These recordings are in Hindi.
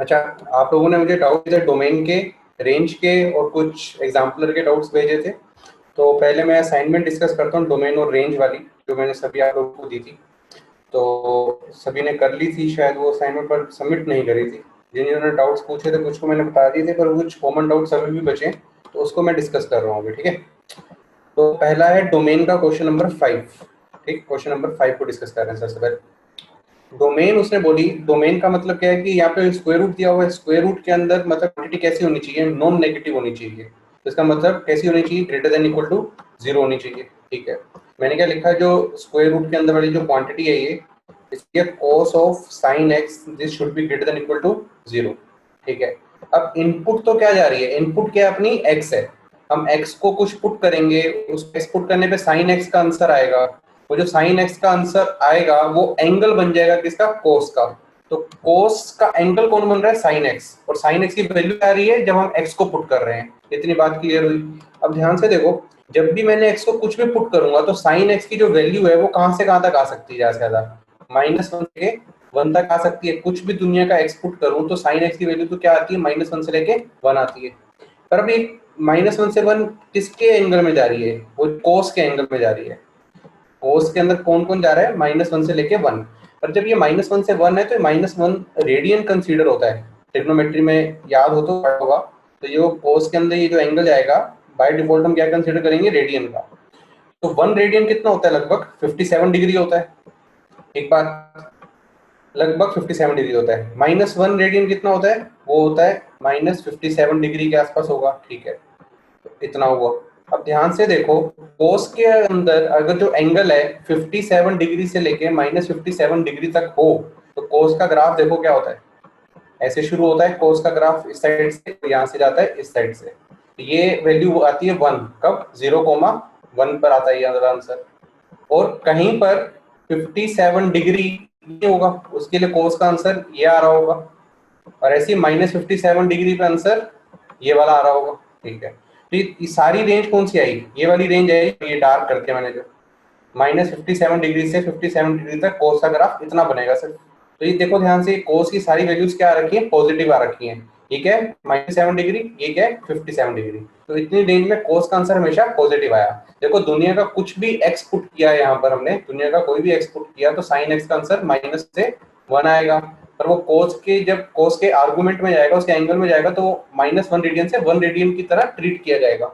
अच्छा, आप लोगों ने मुझे डाउट थे डोमेन के, रेंज के और कुछ एग्जाम्पलर के डाउट्स भेजे थे। तो पहले मैं असाइनमेंट डिस्कस करता हूँ डोमेन और रेंज वाली, जो मैंने सभी आप लोगों को दी थी। तो सभी ने कर ली थी शायद वो असाइनमेंट, पर सबमिट नहीं करी थी। जिन्होंने डाउट्स पूछे थे कुछ को मैंने बता दिए थे, पर कुछ कॉमन डाउट्स अभी भी बचे हैं, तो उसको मैं डिस्कस कर रहा हूँ अभी। ठीक है, तो पहला है डोमेन का क्वेश्चन नंबर 5। ठीक, क्वेश्चन नंबर 5 को डिस्कस कर रहे हैं सबसे पहले। डोमेन उसने बोली, डोमेन का मतलब क्या है कि यहाँ पे स्क्वायर रूट दिया हुआ है, स्क्वायर रूट के अंदर मतलब क्वांटिटी कैसी होनी चाहिए, नॉन नेगेटिव होनी चाहिए। तो इसका मतलब कैसी होनी चाहिए, ग्रेटर देन इक्वल टू 0 होनी चाहिए। ठीक है, मैंने क्या लिखा है, जो स्क्वायर रूट के अंदर वाली जो क्वांटिटी है ये, इसकी cos of sine X this should be greater than equal to 0। ठीक है, अब इनपुट तो क्या जा रही है, इनपुट क्या अपनी एक्स है। हम एक्स को कुछ पुट करेंगे, उस एक्स पुट करने पे साइन एक्स का आंसर आएगा। वो जो साइन एक्स का आंसर आएगा वो एंगल बन जाएगा किसका, कोस का। तो कोस का एंगल कौन बन रहा है, साइन एक्स। और साइन एक्स की वैल्यू आ रही है जब हम एक्स को पुट कर रहे हैं। इतनी बात क्लियर हुई। अब ध्यान से देखो, जब भी मैंने एक्स को कुछ भी पुट करूंगा तो साइन एक्स की जो वैल्यू है वो कहां से कहां तक आ सकती है, ज्यादा से ज्यादा -1 से 1 तक आ सकती है। कुछ भी दुनिया का एक्स पुट करूं तो साइन एक्स की वैल्यू तो क्या आती है, -1 से लेके 1 आती है। पर अभी -1 से 1 किसके एंगल में जा रही है, वो कोस के एंगल में जा रही है। कोस के अंदर कौन कौन जा रहा है, -1 से लेके 1। पर जब ये -1 से 1 है तो -1 रेडियन कंसीडर होता है। ट्रिग्नोमेट्री में याद हो तो पढ़ा होगा। तो ये कोस के अंदर ये जो एंगल जाएगा, बाय डिफॉल्ट हम क्या कंसीडर करेंगे, रेडियन का। तो 1 रेडियन कितना होता है, लगभग 57 डिग्री होता है। एक बार लगभग 57 डिग्री होता है। -1 रेडियन कितना होता है, वो होता है -57 डिग्री के आसपास होगा। ठीक है, इतना हुआ। अब ध्यान से देखो, कोस के अंदर अगर जो एंगल है 57 डिग्री से लेके -57 डिग्री तक हो, तो कोस का ग्राफ देखो क्या होता है, ऐसे शुरू होता है कोस का ग्राफ इस साइड से, यहाँ से जाता है इस साइड से। तो ये वैल्यू आती है 1, कब 0,1 पर आता है ये आंसर। और कहीं पर 57 डिग्री ये होगा, उसके लिए कोस का आंसर ये आ रहा होगा। और ऐसे -57 डिग्री पे आंसर ये वाला आ रहा होगा। ठीक है, तो ये सारी रेंज कौन सी आई, ये वाली रेंज आई, ये डार्क करके मैंने जो -57 डिग्री से 57 डिग्री तक कोस का ग्राफ इतना बनेगा सर। तो ये देखो ध्यान से, कोस की सारी वैल्यूज क्या आ रखी है, पॉजिटिव आ रखी है। ये क्या है, -7 डिग्री, ये क्या है 57 डिग्री। तो इतनी रेंज में कोस का आंसर हमेशा पॉजिटिव आया। देखो दुनिया का कुछ भी एक्स पुट किया है यहाँ पर हमने, दुनिया का कोई भी एक्स पुट किया तो साइन एक्स का आंसर -1 आएगा। पर वो कोस के, जब कोस के आर्गुमेंट में जाएगा, उसके एंगल में जाएगा, तो -1 रेडियन से 1 रेडियन की तरह ट्रीट किया जाएगा।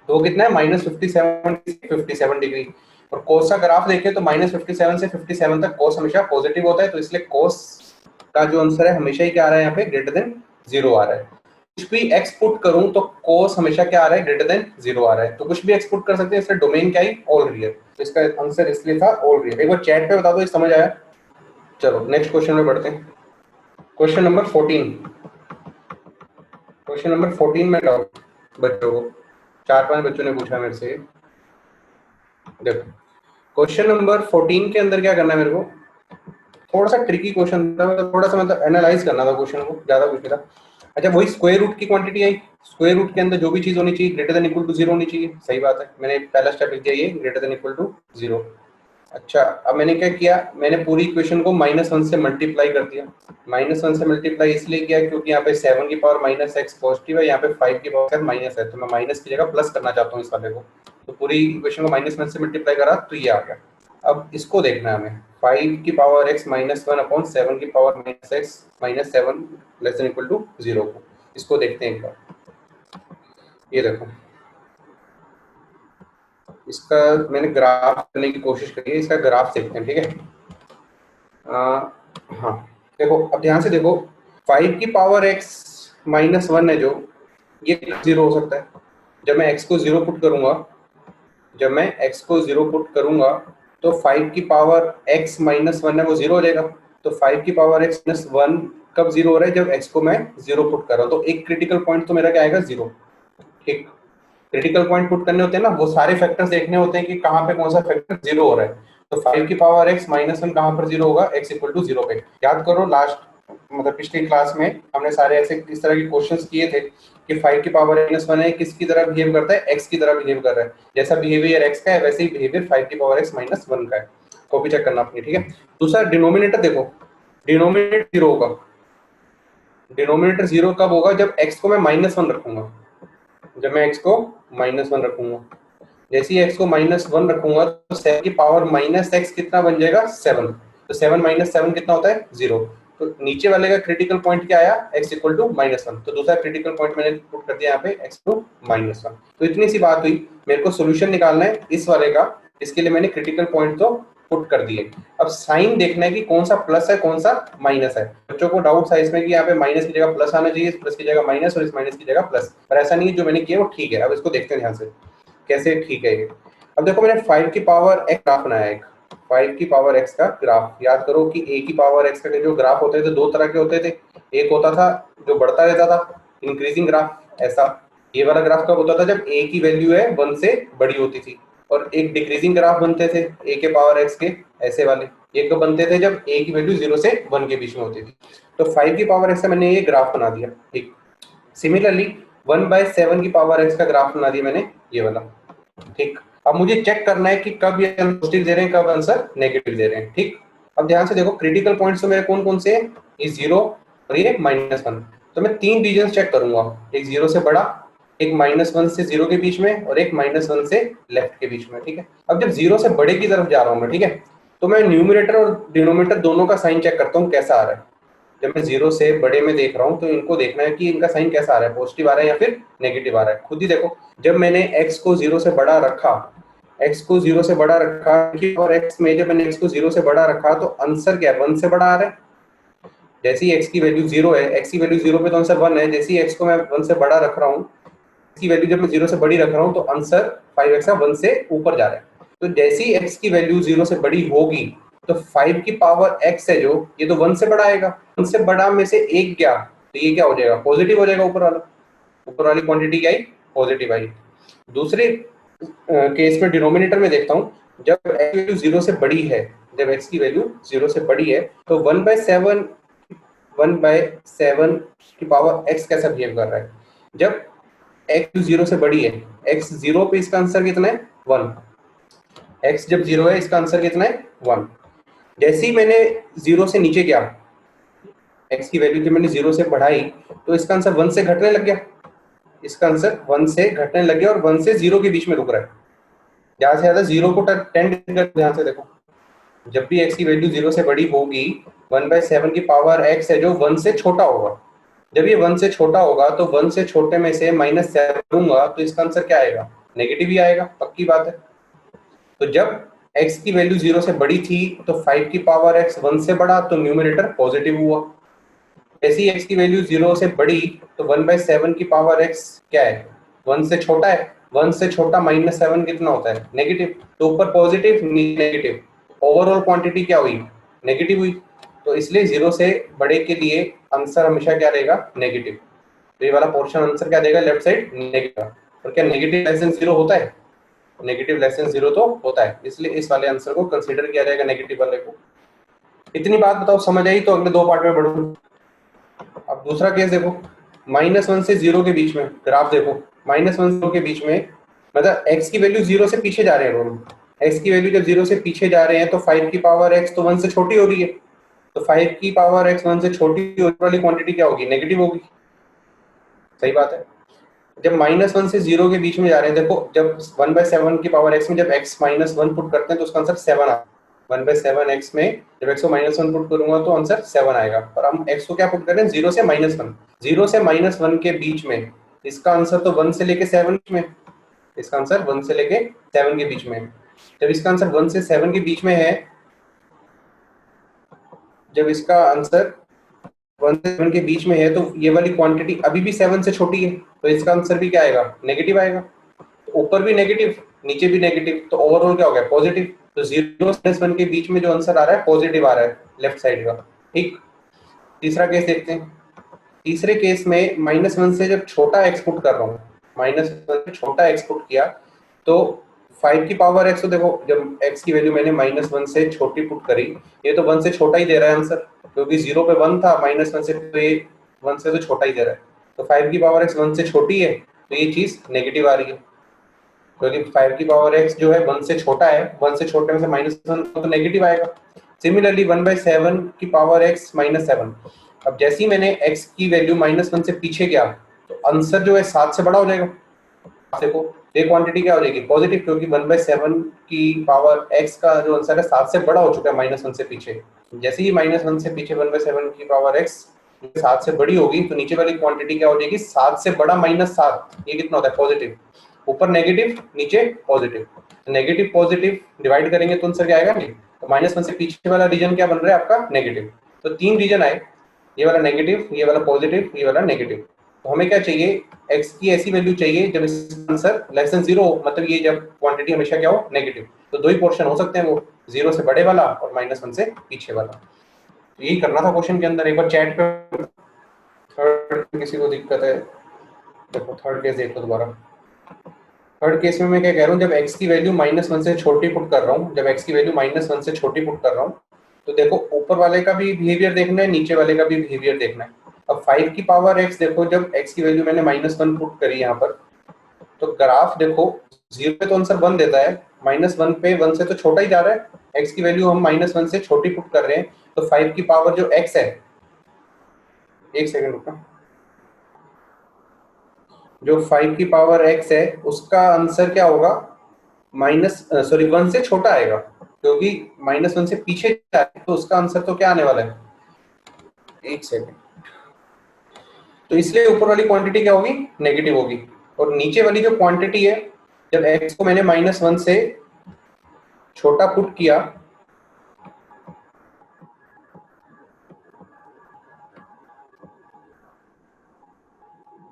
तो वो कितना है, -57 डिग्री। और कोस का ग्राफ देखें तो -57 से 57 तक कोस हमेशा पॉजिटिव होता है। तो इसलिए कोस का जो आंसर है हमेशा ही क्या आ रहा है, यहाँ पे ग्रेटर देन 0 आ रहा है। कुछ भी एक्स पुट करूं तो कोस हमेशा क्या आ रहा है, ग्रेटर देन 0 आ रहा है। तो कुछ भी एक्स पुट कर सकते हैं, इसलिए डोमेन क्या है, ऑल रियल। तो इसका आंसर इसलिए था ऑल रियल। एक बार चैट पे बता दो ये समझ आया। चलो नेक्स्ट क्वेश्चन में बढ़ते हैं। Question number 14। क्वेश्चन नंबर 14 में डाउट बच्चों को, 4-5 बच्चों ने पूछा मेरे से। देखो क्वेश्चन नंबर 14 के अंदर क्या करना है मेरे को, थोड़ा सा ट्रिकी क्वेश्चन था, मतलब थोड़ा सा मतलब एनालाइज करना था क्वेश्चन को, ज्यादा कुछ नहीं था। अच्छा, वही स्क्वायर रूट की क्वांटिटी आई, स्क्वायर रूट के अंदर जो भी चीज होनी चाहिए ग्रेटर देन इक्वल टू 0 होनी चाहिए। सही बात है, मैंने पहला स्टेप लिख दिया ये, ग्रेटर देन इक्वल टू 0। अच्छा, अब मैंने क्या किया, मैंने पूरी इक्वेशन को -1 से मल्टीप्लाई कर दिया। -1 से मल्टीप्लाई इसलिए किया क्योंकि यहाँ पे 7 की पावर -x पॉजिटिव है, यहाँ पे 5 की पावर माइनस है, तो मैं माइनस की जगह प्लस करना चाहता हूँ इस वाले को। तो पूरी इक्वेशन को -1 से मल्टीप्लाई करा तो ये आ गया। अब इसको देखना है हमें, 5 की पावर x -1 अपॉन 7 की power -x -7 less than equal to 0 को, इसको देखते हैं एक बार। ये देखो, इसका मैंने ग्राफ करने की कोशिश करी है, इसका ग्राफ देखते हैं। ठीक है, हाँ देखो, अब ध्यान से देखो, 5 की पावर x -1 है जो, ये 0 हो सकता है। जब मैं x को 0 पुट करूंगा, जब मैं x को 0 पुट करूंगा तो 5 की पावर x -1 है वो 0 हो जाएगा। तो 5 की पावर x -1 कब 0 हो रहा है, जब x को मैं 0 पुट कर रहा हूँ। तो एक क्रिटिकल पॉइंट तो मेरा क्या आएगा, 0। ठीक, क्रिटिकल पॉइंट पुट करने होते हैं ना, वो सारे फैक्टर्स देखने होते हैं कि कहाँ पे कौन सा फैक्टर 0 हो रहा है। तो 5 की पावर x -1 कहाँ पर 0 होगा, x इक्वल टू 0 पे। याद करो लास्ट, मतलब पिछली क्लास में हमने सारे ऐसे इस तरह के क्वेश्चंस किए थे कि 5 की पावर -1 है, किसकी तरह बिहेव करता है, x की तरह बिहेव कर रहा है। जैसा बिहेवियर x का है वैसे ही बिहेवियर 5 की पावर x -1 का है। कॉपी चेक करना अपनी। ठीक है, दूसरा डिनोमिनेटर देखो, डिनोमिनेटर 0 होगा। डिनोमिनेटर 0 कब होगा? जब x को मैं -1 रखूंगा, जब मैं x को -1 रखूंगा। जैसे ही x को -1 रखूंगा तो 7 की पावर -x कितना बन जाएगा? 7। तो 7 - 7 कितना होता है? 0। तो नीचे वाले का क्रिटिकल पॉइंट क्या आया? x = -1। तो दूसरा क्रिटिकल पॉइंट मैंने पुट कर दिया यहाँ पे x = -1। तो इतनी सी बात हुई। मेरे को सोल्यूशन निकालना है इस वाले का, इसके लिए मैंने क्रिटिकल पॉइंट तो पुट कर दिए। अब साइन देखना है कि कौन सा प्लस है कौन सा माइनस है। बच्चों को डाउट था इसमें कि यहाँ पे माइनस की जगह प्लस आना चाहिए, इस प्लस की जगह माइनस और इस माइनस की जगह प्लस, पर ऐसा नहीं है। जो मैंने किया वो ठीक है। अब इसको देखते हैं ध्यान से कैसे ठीक है ये। अब देखो मैंने 5 की पावर x ग्राफ बनाया है। 5 की पावर x का ग्राफ। याद करो कि a की पावर x का जो ग्राफ होते थे दो तरह के होते थे। एक होता था जो बढ़ता रहता था, इंक्रीजिंग ग्राफ, ऐसा। ये वाला ग्राफ कब होता था? जब a की वैल्यू है 1 से बड़ी होती थी। और एक डिक्रीजिंग ग्राफ बनते थे a के पावर x के, ऐसे वाले। ये कब बनते थे? जब a की वैल्यू 0 से 1 के बीच में होती थी। तो 5 की पावर x का मैंने ये ग्राफ बना दिया, ठीक। सिमिलरली 1/7 की पावर x का ग्राफ बना दिया मैंने, ये वाला, ठीक। अब मुझे चेक करना है कि कब ये पॉजिटिव दे रहे हैं, कब आंसर नेगेटिव दे रहे हैं, ठीक। अब ध्यान से देखो क्रिटिकल पॉइंट्स तो मेरे कौन कौन से हैं? ये 0 और ये -1। तो मैं 3 रीजन चेक करूंगा, एक 0 से बड़ा, एक -1 से 0 के बीच में, और एक -1 से लेफ्ट के बीच में, ठीक है। अब जब 0 से बड़े की तरफ जा रहा हूँ मैं, ठीक है, तो मैं न्यूमरेटर और डिनोमिनेटर दोनों का साइन चेक करता हूँ कैसा आ रहा है। जब मैं 0 से बड़े में देख रहा हूँ तो इनको देखना है कि इनका साइन कैसा आ रहा है, पॉजिटिव आ रहा है या फिर नेगेटिव आ रहा है। खुद ही देखो, जब मैंने x को 0 से बड़ा रखा, x को 0 से बड़ा रखा, और x में जब मैंने x को 0 से बड़ा रखा तो आंसर क्या है? 1 से बड़ा आ रहा है। जैसे ही x की वैल्यू 0 है, x की वैल्यू 0 पे तो आंसर 1 है। जैसे ही x को मैं 1 से बड़ा रख रहा हूँ, की वैल्यू जब मैं 0 से बड़ी रख रहा हूँ तो आंसर 5x 1 से ऊपर जा रहा है। तो जैसे ही x की वैल्यू 0 से बड़ी होगी तो 5 की पावर x है जो, ये तो 1 से बड़ा आएगा। 1 से बड़ा में से एक गया तो ये क्या हो जाएगा? पॉजिटिव हो जाएगा। ऊपर वाला, ऊपर वाली क्वांटिटी क्या आई? पॉजिटिव आई। दूसरे केस में डिनोमिनेटर में देखता हूँ, जब x की वैल्यू 0 से बड़ी है, जब x की वैल्यू 0 से बड़ी है तो 1/7 की पावर x कैसा बिहेव कर रहा है? जब x 0 से बड़ी है, x 0 पे इसका आंसर कितना है? 1। x जब 0 है इसका आंसर कितना है? 1। जैसे ही मैंने 0 से नीचे गया, x की वैल्यू जब मैंने 0 से बढ़ाई तो इसका आंसर 1 से घटने लग गया। इसका आंसर 1 से घटने लग गया और 1 से 0 के बीच में रुक रहा है। ज्यादा से ज्यादा 0 को टेंड कर, ध्यान से देखो, जब भी x की वैल्यू 0 से बड़ी होगी 1/7 की पावर x है जो 1 से छोटा होगा। जब ये 1 से छोटा होगा तो 1 से छोटे में से -7 लूंगा तो इसका आंसर क्या आएगा? नेगेटिव ही आएगा, पक्की बात है। तो जब x की वैल्यू 0 से बड़ी थी तो 5 की पावर x 1 से बड़ा तो न्यूमरेटर पॉजिटिव हुआ। जैसे ही x की वैल्यू 0 से बड़ी तो 1/7 की पावर x क्या है? 1 से छोटा है। 1 से छोटा -7 कितना होता है? नेगेटिव। तो ऊपर पॉजिटिव नीचे नेगेटिव, ओवरऑल क्वांटिटी क्या हुई? नेगेटिव हुई। तो इसलिए 0 से बड़े के लिए आंसर हमेशा क्या रहेगा? नेगेटिव। तो ये वाला पोर्शन आंसर क्या देगा? Left side negative. और क्या नेगेटिव लेस देन 0 होता है? नेगेटिव लेस देन 0 तो होता है, इसलिए इस वाले आंसर को कंसीडर किया जाएगा, नेगेटिव वाले को। इतनी बात बताओ समझ आई? तो अगले दो पार्ट में बढ़ूं। अब दूसरा केस देखो, -1 से 0 के बीच में ग्राफ देखो। -1 0 के बीच में मतलब x की वैल्यू 0 से पीछे जा रहे हैं दोनों। x की वैल्यू जब 0 से पीछे जा रहे हैं तो 5 की पावर x तो 1 से छोटी हो रही है। तो 5 की पावर x 1 से छोटी वाली क्वांटिटी क्या होगी? नेगेटिव होगी। सही बात है। जब -1 से 0 के बीच में जा रहे हैं, देखो जब 1/7 की पावर x में जब x -1 पुट करते हैं तो उसका आंसर 7 आता है। 1/7 x में जब x को -1 पुट करूंगा तो आंसर 7 आएगा। पर हम x को क्या पुट कर रहे हैं? 0 से -1। 0 से -1 के बीच में इसका आंसर तो 1 से लेके 7 में, इसका आंसर 1 से लेके 7 के बीच में। जब इसका आंसर 1 से 7 के बीच में है, जब इसका आंसर 1 से 7 के बीच में है तो ये वाली क्वांटिटी अभी भी 7 से छोटी है, तो इसका आंसर भी क्या आएगा? नेगेटिव आएगा। ऊपर भी नेगेटिव नीचे भी नेगेटिव, तो ओवरऑल क्या हो गया? पॉजिटिव। तो 0 से -1 के बीच में जो आंसर आ रहा है पॉजिटिव आ रहा है, लेफ्ट साइड का, ठीक। तीसरा केस देखते हैं। तीसरे केस में -1 से जब छोटा x पुट कर रहा हूँ, -1 से छोटा x पुट किया तो 5 की पावर x, तो देखो जब x की वैल्यू मैंने -1 से छोटी पुट करी, ये तो 1 से छोटा ही दे रहा है आंसर, क्योंकि 0 पे 1 था, -1 से तो ये 1 से तो छोटा ही दे रहा है। तो 5 की पावर x 1 से छोटी है तो ये चीज नेगेटिव आ रही है, क्योंकि 5 की पावर x जो है 1 से छोटा है। 1 से छोटे में से -1 तो नेगेटिव आएगा। सिमिलरली 1/7 की पावर x -7, अब जैसे ही मैंने x की वैल्यू -1 से पीछे गया तो आंसर जो है 7 से बड़ा हो जाएगा। देखो ये क्वांटिटी क्या हो जाएगी पॉजिटिव, क्योंकि 1/7 की पावर x का जो आंसर है 7 से बड़ा हो चुका है -1 से पीछे। जैसे ही -1 से पीछे 1/7 की पावर x 7 से बड़ी होगी तो नीचे वाली क्वांटिटी क्या हो जाएगी 7 से बड़ा -7। ये कितना होता है पॉजिटिव, ऊपर नेगेटिव नीचे पॉजिटिव, नेगेटिव पॉजिटिव डिवाइड करेंगे तो आंसर क्या आएगा नहीं। तो -1 से पीछे वाला रीजन क्या बन रहा है आपका नेगेटिव। तो 3 रीजन आए, ये वाला नेगेटिव, ये वाला पॉजिटिव, ये वाला नेगेटिव। तो हमें क्या चाहिए x की ऐसी वैल्यू चाहिए जब इसका आंसर लेस देन 0 हो, मतलब ये जब क्वांटिटी हमेशा क्या हो नेगेटिव। तो दो ही पोर्शन हो सकते हैं, वो 0 से बड़े वाला और -1 से पीछे वाला। तो यही करना था क्वेश्चन के अंदर। एक बार चैट पे थर्ड किसी को दिक्कत है देखो, थर्ड केस देखो दोबारा। थर्ड केस में मैं क्या कह रहा हूँ, जब x की वैल्यू -1 से छोटी पुट कर रहा हूँ, जब x की वैल्यू -1 से छोटी पुट कर रहा हूँ तो देखो ऊपर वाले का भी बिहेवियर देखना है, नीचे वाले का भी बिहेवियर देखना है। अब 5 की पावर x देखो, जब x की वैल्यू मैंने -1 पुट करी यहाँ पर तो ग्राफ देखो 0 पे तो आंसर 1 देता है, -1 पे 1 से तो छोटा ही जा रहा है। x की वैल्यू हम -1 से छोटी पुट कर रहे हैं तो 5 की पावर जो x है, एक सेकंड रुकना, जो 5 की पावर x है उसका आंसर क्या होगा 1 से छोटा आएगा, क्योंकि -1 से पीछे जा रहा है तो उसका आंसर तो क्या आने वाला है, एक सेकंड। तो इसलिए ऊपर वाली क्वांटिटी क्या होगी नेगेटिव होगी, और नीचे वाली जो क्वांटिटी है जब x को मैंने -1 से छोटा पुट किया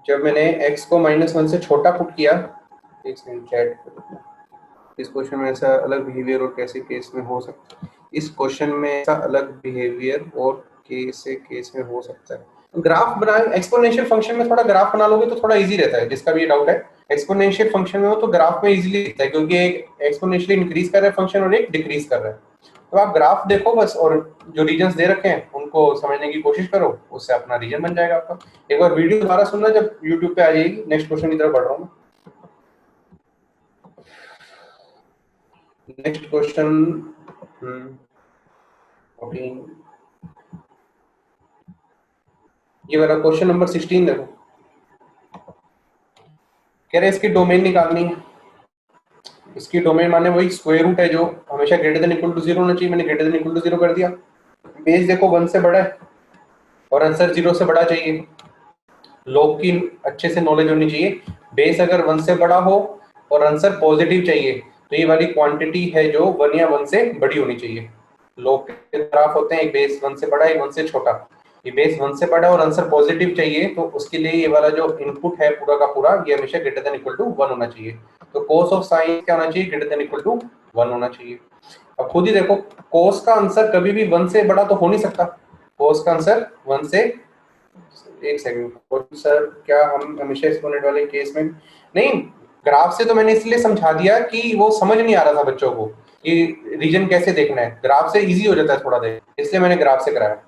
जब मैंने x को -1 से छोटा पुट किया, एक सेकंड चैट, इस क्वेश्चन में ऐसा अलग बिहेवियर और कैसे केस में हो सकता है, इस क्वेश्चन में ऐसा अलग बिहेवियर और कैसे केस में हो सकता है। ग्राफ बना, एक्सपोनेंशियल फंक्शन में थोड़ा ग्राफ बना लोगे तो थोड़ा इजी रहता है, जिसका भी ये डाउट है। एक्सपोनेंशियल फंक्शन में हो तो ग्राफ में इजीली दिखता है, क्योंकि एक एक्सपोनेंशियली इंक्रीज कर रहा है फंक्शन और एक डिक्रीज कर रहा है। तो आप ग्राफ देखो बस, और जो रीजन्स दे रखे हैं उनको समझने की कोशिश करो, उससे अपना रीजन बन जाएगा आपका। एक बार वीडियो दोबारा सुनना जब यूट्यूब पे आ जाएगी। नेक्स्ट क्वेश्चन की तरफ बढ़ रहा हूँ। नेक्स्ट क्वेश्चन 14, ये वाला क्वेश्चन नंबर 16 देखो, कह रहे इसकी डोमेन निकालनी है। इसकी डोमेन माने वही स्क्वायर रूट है जो हमेशा ग्रेटर देन इक्वल टू 0 होना चाहिए, मैंने ग्रेटर देन इक्वल टू 0 कर दिया। बेस देखो 1 से बड़ा है और आंसर 0 से बड़ा चाहिए। लॉग की अच्छे से नॉलेज होनी चाहिए, बेस अगर 1 से बड़ा हो और आंसर पॉजिटिव चाहिए तो ये वाली क्वांटिटी है जो 1 या 1 से बड़ी होनी चाहिए। लॉग के ग्राफ होते हैं, एक बेस 1 से बड़ा एक 1 से छोटा। ये बेस 1 से बड़ा और आंसर पॉजिटिव चाहिए तो उसके लिए ये वाला जो इनपुट है पूरा का पूरा ये हमेशा ग्रेटर देन इक्वल टू 1 होना चाहिए। तो कोस ऑफ साइन क्या होना चाहिए, ग्रेटर देन इक्वल टू 1 होना चाहिए। अब खुद ही देखो कोस का आंसर कभी भी 1 से बड़ा तो हो नहीं सकता। कोस का आंसर 1 से, एक सेकंड सर, क्या हम हमेशा एक्सपोनेंट वाले केस में नहीं, ग्राफ से तो मैंने इसलिए समझा दिया कि वो समझ नहीं आ रहा था बच्चों को कि रीजन कैसे देखना है। ग्राफ से इजी हो जाता है थोड़ा देर, इसलिए मैंने ग्राफ से कराया।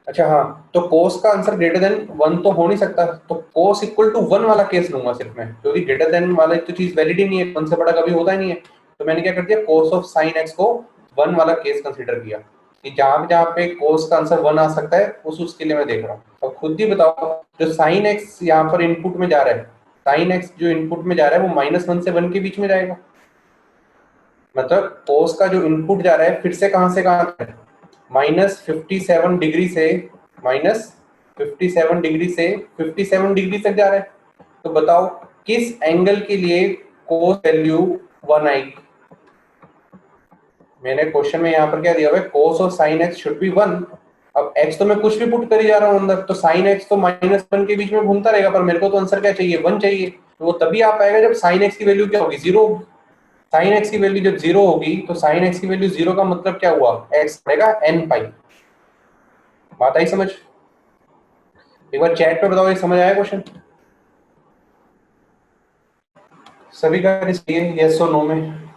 अच्छा हाँ, तो कोस का आंसर ग्रेटर देन 1 तो हो नहीं सकता, तो कोस इक्वल टू 1 वाला केस लूंगा सिर्फ मैं, क्योंकि ग्रेटर देन वाला तो चीज वैलिड ही नहीं है, 1 से बड़ा कभी होता ही नहीं है। तो मैंने क्या कर दिया, कोस ऑफ साइन एक्स को 1 वाला केस कंसीडर किया कि जहां जहां पे कोस का आंसर 1 आ सकता है उसके लिए मैं देख रहा हूँ। अब खुद ही बताओ, जो साइन एक्स यहाँ पर इनपुट में जा रहा है, साइन एक्स जो इनपुट में जा रहा है वो -1 से 1 के बीच में जाएगा। मतलब कोस का जो इनपुट जा रहा है फिर से कहां है, -57 डिग्री से -57 डिग्री से 57 डिग्री तक जा रहा है। तो बताओ किस एंगल के लिए कोस वैल्यू 1 आएगी। मैंने क्वेश्चन में यहाँ पर क्या दिया हुआ है, cos of sine x should be 1। अब x तो मैं कुछ भी पुट करी जा रहा हूँ अंदर, तो साइन एक्स तो -1 के बीच में घूमता रहेगा, पर मेरे को तो आंसर क्या चाहिए, 1 चाहिए। तो वो तभी आ पाएगा जब साइन एक्स की वैल्यू क्या होगी, 0 होगी। साइन एक्स की वैल्यू जब 0 होगी तो साइन एक्स की वैल्यू 0 का मतलब क्या हुआ, x पड़ेगा n पाई। बात आई समझ। एक बार चैट पे बताओ ये समझ आया क्वेश्चन सभी का, इसलिए यस और नो में।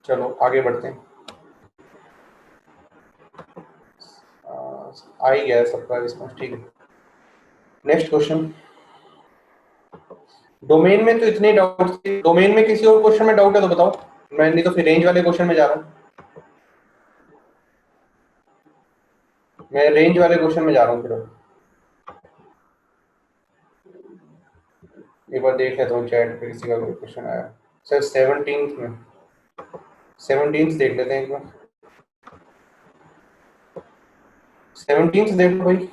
चलो आगे बढ़ते हैं। आ ही गया सबका रिस्पॉन्स, ठीक है। नेक्स्ट क्वेश्चन, डोमेन में तो इतने डाउट थे, डोमेन में किसी और क्वेश्चन में डाउट है तो बताओ। मैं नहीं तो फिर रेंज वाले क्वेश्चन में जा रहा हूँ, मैं रेंज वाले क्वेश्चन में जा रहा हूँ फिर। एक बार देख लेता हूँ चैट पे किसी का कोई क्वेश्चन आया। सर 17th में, 17th देख लेते हैं एक बार। 17th देख लो भाई।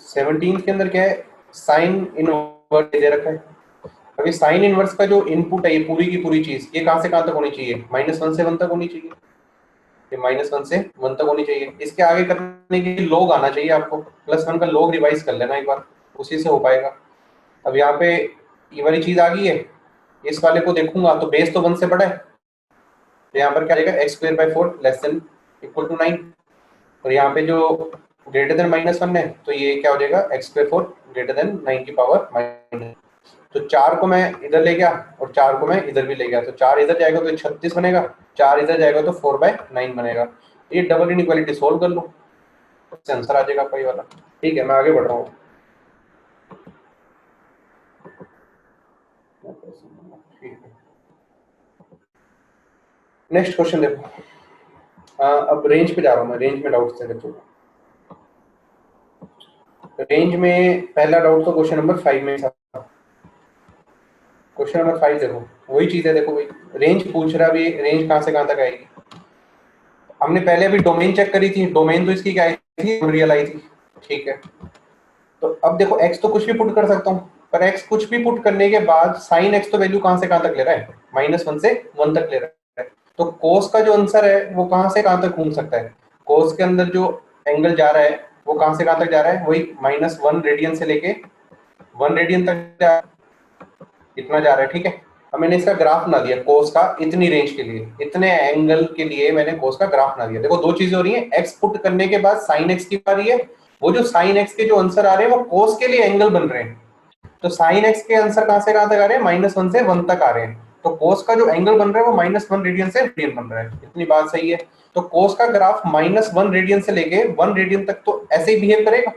17th के अंदर क्या है, साइन इनवर्स दे रखा है। अभी साइन इनवर्स का जो इनपुट है, ये पूरी की पूरी चीज ये कहां से कहां तक होनी चाहिए, -1 से 1 तक होनी चाहिए। ये -1 से 1 तक होनी चाहिए। इसके आगे करने के लिए log आना चाहिए आपको, +1 का log रिवाइज कर लेना एक बार, उसी से हो पाएगा। अब यहाँ पे ये वाली चीज आ गई है, इस वाले को देखूंगा तो बेस तो 1 से बड़ा है, तो यहाँ पर क्या आएगा x²/4 <= 9। और यहाँ पे जो ग्रेटर देन -1 है, तो ये क्या हो जाएगा x²4 > 9 की पावर -। तो 4 को मैं इधर ले गया और 4 को मैं इधर भी ले गया, तो 4 इधर जाएगा तो 36 बनेगा, 4 इधर जाएगा तो 4/9 बनेगा। ये डबल इनइक्वालिटी सोल्व कर लो, इससे आंसर आ जाएगा कोई वाला। ठीक है, मैं आगे बढ़ रहा हूँ। नेक्स्ट क्वेश्चन देखो। अब रेंज पे जा रहा हूँ मैं, रेंज में डाउट्स थे बच्चों को। रेंज में पहला डाउट तो क्वेश्चन नंबर 5 में था। क्वेश्चन नंबर 5 देखो, वही चीज है। देखो भाई, रेंज पूछ रहा भी, रेंज कहां से कहां तक आएगी। हमने पहले अभी डोमेन चेक करी थी, डोमेन तो इसकी क्या आई थी, रियल आई थी। ठीक है, तो अब देखो x तो कुछ भी पुट कर सकता हूँ, पर x कुछ भी पुट करने के बाद साइन x तो वैल्यू कहां से कहां तक ले रहा है, -1 से 1 तक ले रहा है। तो कोस का जो आंसर है वो कहां से कहां तक घूम सकता है। कोस के अंदर जो एंगल जा रहा है वो कहां से कहां तक जा रहा है, वही -1 रेडियन से लेके 1 रेडियन तक जा, इतना जा रहा है। ठीक है, अब मैंने इसका ग्राफ बना दिया कोस का, इतनी रेंज के लिए, इतने एंगल के लिए मैंने कोस का ग्राफ बना दिया। देखो दो चीजें हो रही है, x पुट करने के बाद साइन x की आ रही है, वो जो साइन x के जो आंसर आ रहे हैं वो कोस के लिए एंगल बन रहे हैं। तो साइन x के आंसर कहां से कहां तक आ रहे हैं, -1 से 1 तक आ रहे हैं। तो कोस का जो एंगल बन रहा है वो -1 रेडियन से रेडियन बन रहा है, इतनी बात सही है। तो कोस का ग्राफ -1 रेडियन से लेके 1 रेडियन तक तो ऐसे ही बिहेव करेगा।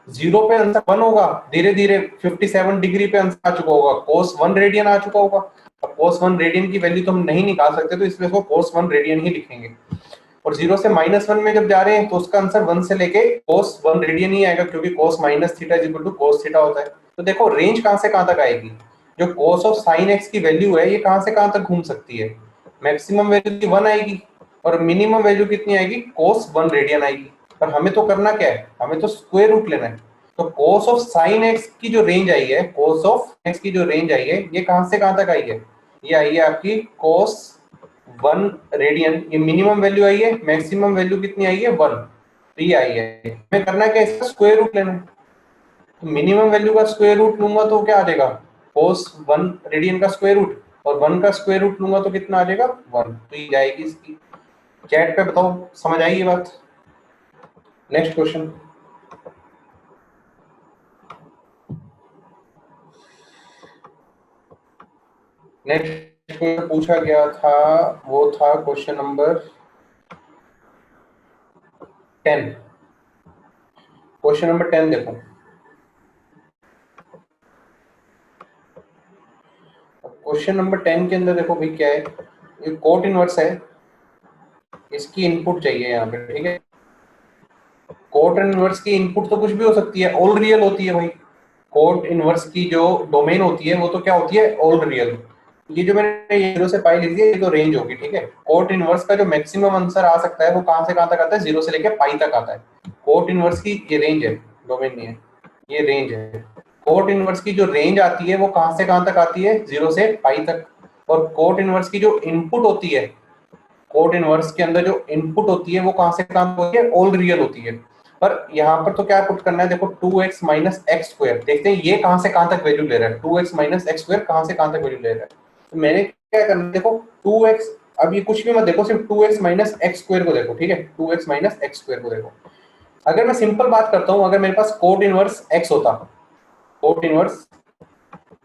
0 पे आंसर 1 होगा, धीरे धीरे 57 डिग्री पे आंसर आ चुका होगा, कोस 1 रेडियन आ चुका होगा। अब कोस 1 रेडियन की वैल्यू तो हम नहीं निकाल सकते, तो इसलिए इसको कोस 1 रेडियन ही लिखेंगे। और 0 से -1 में जब जा रहे हैं तो उसका आंसर 1 से लेके कोस 1 रेडियन ही आएगा, क्योंकि कोस -थीटा = कोस थीटा होता है। तो देखो रेंज कहां से कहां तक आएगी, जो कोस ऑफ साइन x की वैल्यू है ये कहां से कहां तक घूम सकती है। मैक्सिमम वैल्यू 1 आएगी और मिनिमम वैल्यू कितनी आएगी, कोस 1 रेडियन आएगी। पर हमें तो करना क्या है, हमें तो स्क्वायर रूट लेना है। तो कोस ऑफ साइन x की जो रेंज आई है, कोस ऑफ x की जो रेंज आई है, ये कहां से कहां तक आई है, ये आई है आपकी कोस 1 रेडियन। ये मिनिमम वैल्यू आई है, मैक्सिमम वैल्यू कितनी आई है, 1। तो ये आई है, हमें करना क्या है, इसका स्क्वायर रूट लेना है। तो मिनिमम वैल्यू का स्क्वायर रूट लूंगा तो क्या आ जाएगा, कोस 1 रेडियन का स्क्वायर रूट, और 1 का स्क्वायर रूट लूंगा तो कितना आ जाएगा, 1। तो ये जाएगी इसकी। चैट पे बताओ समझ आई ये बात। Next question. नेक्स्ट क्वेश्चन पूछा गया था, वो था क्वेश्चन नंबर 10। क्वेश्चन नंबर 10 देखो। क्वेश्चन नंबर 10 के अंदर देखो भाई क्या है, ये कोट इनवर्स है, इसकी इनपुट चाहिए यहाँ पे। ठीक है, कोट इनवर्स की इनपुट तो कुछ भी हो सकती है, ऑल रियल होती है भाई। कोट इनवर्स की जो डोमेन होती है वो तो क्या होती है, ऑल रियल। ये जो मैंने 0 से पाई लिख दिया, ये तो रेंज होगी। ठीक है, कोट इनवर्स का जो मैक्सिमम आंसर आ सकता है वो कहां से कहां तक आता है, 0 से लेकर पाई तक आता है। कोट इनवर्स की ये रेंज है, डोमेन नहीं है, ये रेंज है। कोट इनवर्स की जो रेंज आती है वो कहां से कहां तक आती है, 0 से पाई तक। और कोट इनवर्स की जो इनपुट होती है, कोट इनवर्स के अंदर जो इनपुट होती है वो कहां से कहां होती है, ऑल रियल होती है। पर यहाँ पर तो क्या पुट करना है, देखो 2x - x², देखते हैं ये कहां से कहां तक वैल्यू ले रहा है, 2x - x² कहां से कहां तक वैल्यू ले रहा है। तो मैंने क्या करना है, देखो 2x, अब ये कुछ भी मत देखो, सिर्फ 2x - x² को देखो। ठीक है, 2x - x² को देखो। अगर मैं सिंपल बात करता हूं, अगर मेरे पास कोट इनवर्स x होता, कोट इनवर्स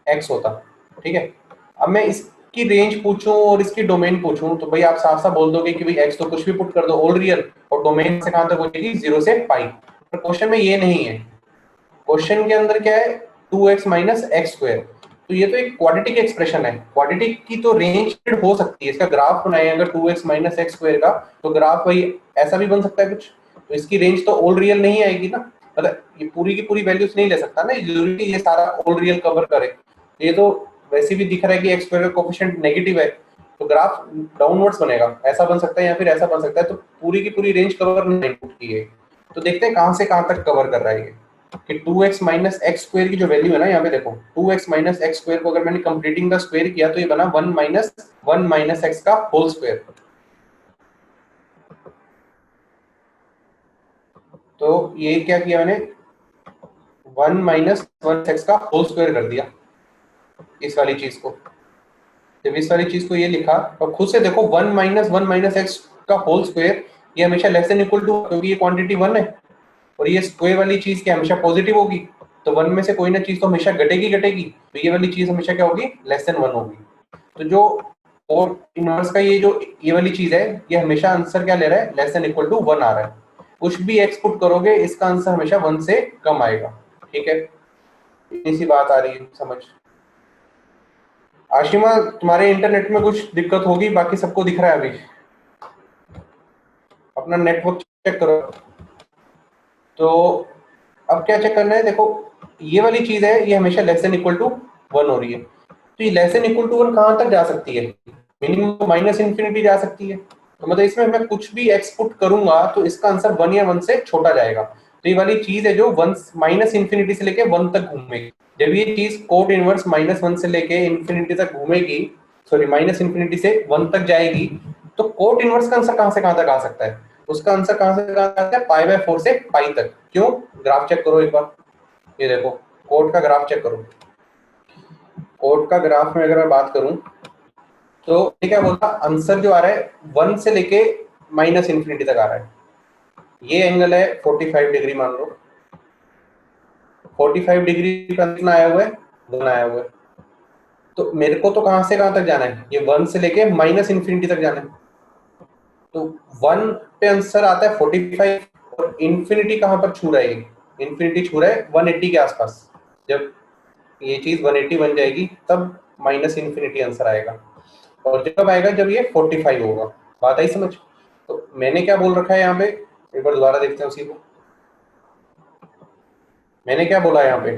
x होता, ठीक है, अब मैं इसकी रेंज पूछूं और इसकी डोमेन पूछूं, तो भाई आप साफ साफ बोल दोगे कि भाई x तो कुछ भी पुट कर दो, ऑल रियल, और डोमेन से कहां तक हो जाएगी, 0 से पाई। पर क्वेश्चन में ये नहीं है, क्वेश्चन के अंदर क्या है, 2x - x²। तो ये तो एक क्वाड्रेटिक एक्सप्रेशन है, क्वाड्रेटिक की तो रेंज हो सकती है, इसका ग्राफ बनाए अगर 2x माइनस एक्स स्क्वायर का, तो ग्राफ वही ऐसा भी बन सकता है कुछ, तो इसकी रेंज तो ऑल रियल नहीं आएगी ना, मतलब ये पूरी की पूरी वैल्यूज नहीं ले सकता ना, जरूरी ये सारा ऑल रियल कवर करे। ये तो वैसे भी दिख रहा है कि एक्स स्क्वायर का कोफिशिएंट नेगेटिव है, तो ग्राफ डाउनवर्ड्स बनेगा, ऐसा बन सकता है या फिर ऐसा बन सकता है, तो पूरी की पूरी रेंज कवर नहीं इनपुट की है। तो देखते हैं कहां से कहां तक कवर कर रहा है ये, कि 2x माइनस एक्स स्क्वायर की जो वैल्यू है ना, यहाँ पे देखो 2x माइनस एक्स स्क्वायर को अगर मैंने कंप्लीटिंग का स्क्वायर किया तो ये बना 1 माइनस एक्स का होल स्क्वायर। तो ये क्या किया मैंने, 1 माइनस वन एक्स का होल स्क्वायर कर दिया इस वाली चीज को। जब इस वाली चीज को ये लिखा और खुद से देखो 1 माइनस एक्स का होल स्क्वायर, ये हमेशा लेस देन इक्वल टू, क्योंकि ये क्वांटिटी 1 है और ये स्क्वायर वाली चीज क्या हमेशा पॉजिटिव होगी, तो 1 में से कोई ना चीज तो हमेशा घटेगी घटेगी, तो ये वाली चीज हमेशा क्या होगी, लेस देन 1 होगी। तो जो और इनवर्स का ये वाली चीज है, ये हमेशा आंसर क्या ले रहा है, लेस देन इक्वल टू 1 आ रहा है। कुछ भी एक्स पुट करोगे इसका आंसर हमेशा 1 से कम आएगा। ठीक है, इतनी सी बात आ रही है समझ। आशिमा तुम्हारे इंटरनेट में कुछ दिक्कत होगी, बाकी सबको दिख रहा है अभी, अपना नेटवर्क चेक करो। तो अब क्या चेक करना है, देखो ये वाली चीज है, ये हमेशा लेस देन इक्वल टू 1 हो रही है, तो ये लेस देन इक्वल टू 1 कहां तक जा सकती है, मिनिमम माइनस इन्फिनिटी जा सकती है। तो मतलब इसमें मैं कुछ भी एक्स पुट करूंगा तो इसका आंसर 1 या 1 से छोटा जाएगा। तो ये वाली चीज है जो 1 माइनस इन्फिनिटी से लेके 1 तक घूमेगी। जब ये चीज कोट इनवर्स -1 से लेके इन्फिनिटी तक घूमेगी, सॉरी माइनस इन्फिनिटी से 1 तक जाएगी, तो कोट इनवर्स का आंसर कहां से कहां तक आ सकता है, उसका आंसर कहां से कहां तक आता है, π/4 से पाई तक। क्यों, ग्राफ चेक करो एक बार, ये देखो कोट का ग्राफ चेक करो। कोट का ग्राफ में अगर मैं बात करूं तो ये क्या बोलता, आंसर जो आ रहा है 1 से लेके माइनस इन्फिनिटी तक आ रहा है। ये एंगल है 45 डिग्री मान लो, 45 डिग्री का कितना आया हुआ है, 1 आया हुआ है। तो मेरे को तो कहां से कहां तक जाना है, ये 1 से लेके माइनस इन्फिनिटी तक जाना है। तो 1 पे आंसर आता है 45, और इन्फिनिटी कहां पर छू रहा है, इन्फिनिटी छू रहा है 180 के आसपास। जब ये चीज 180 बन जाएगी तब माइनस इन्फिनिटी आंसर आएगा, और जब आएगा जब ये 45 होगा। बात आई समझ। तो मैंने क्या बोल रखा है यहाँ पे, एक बार दोबारा देखते हैं उसी को। मैंने क्या बोला यहाँ पे,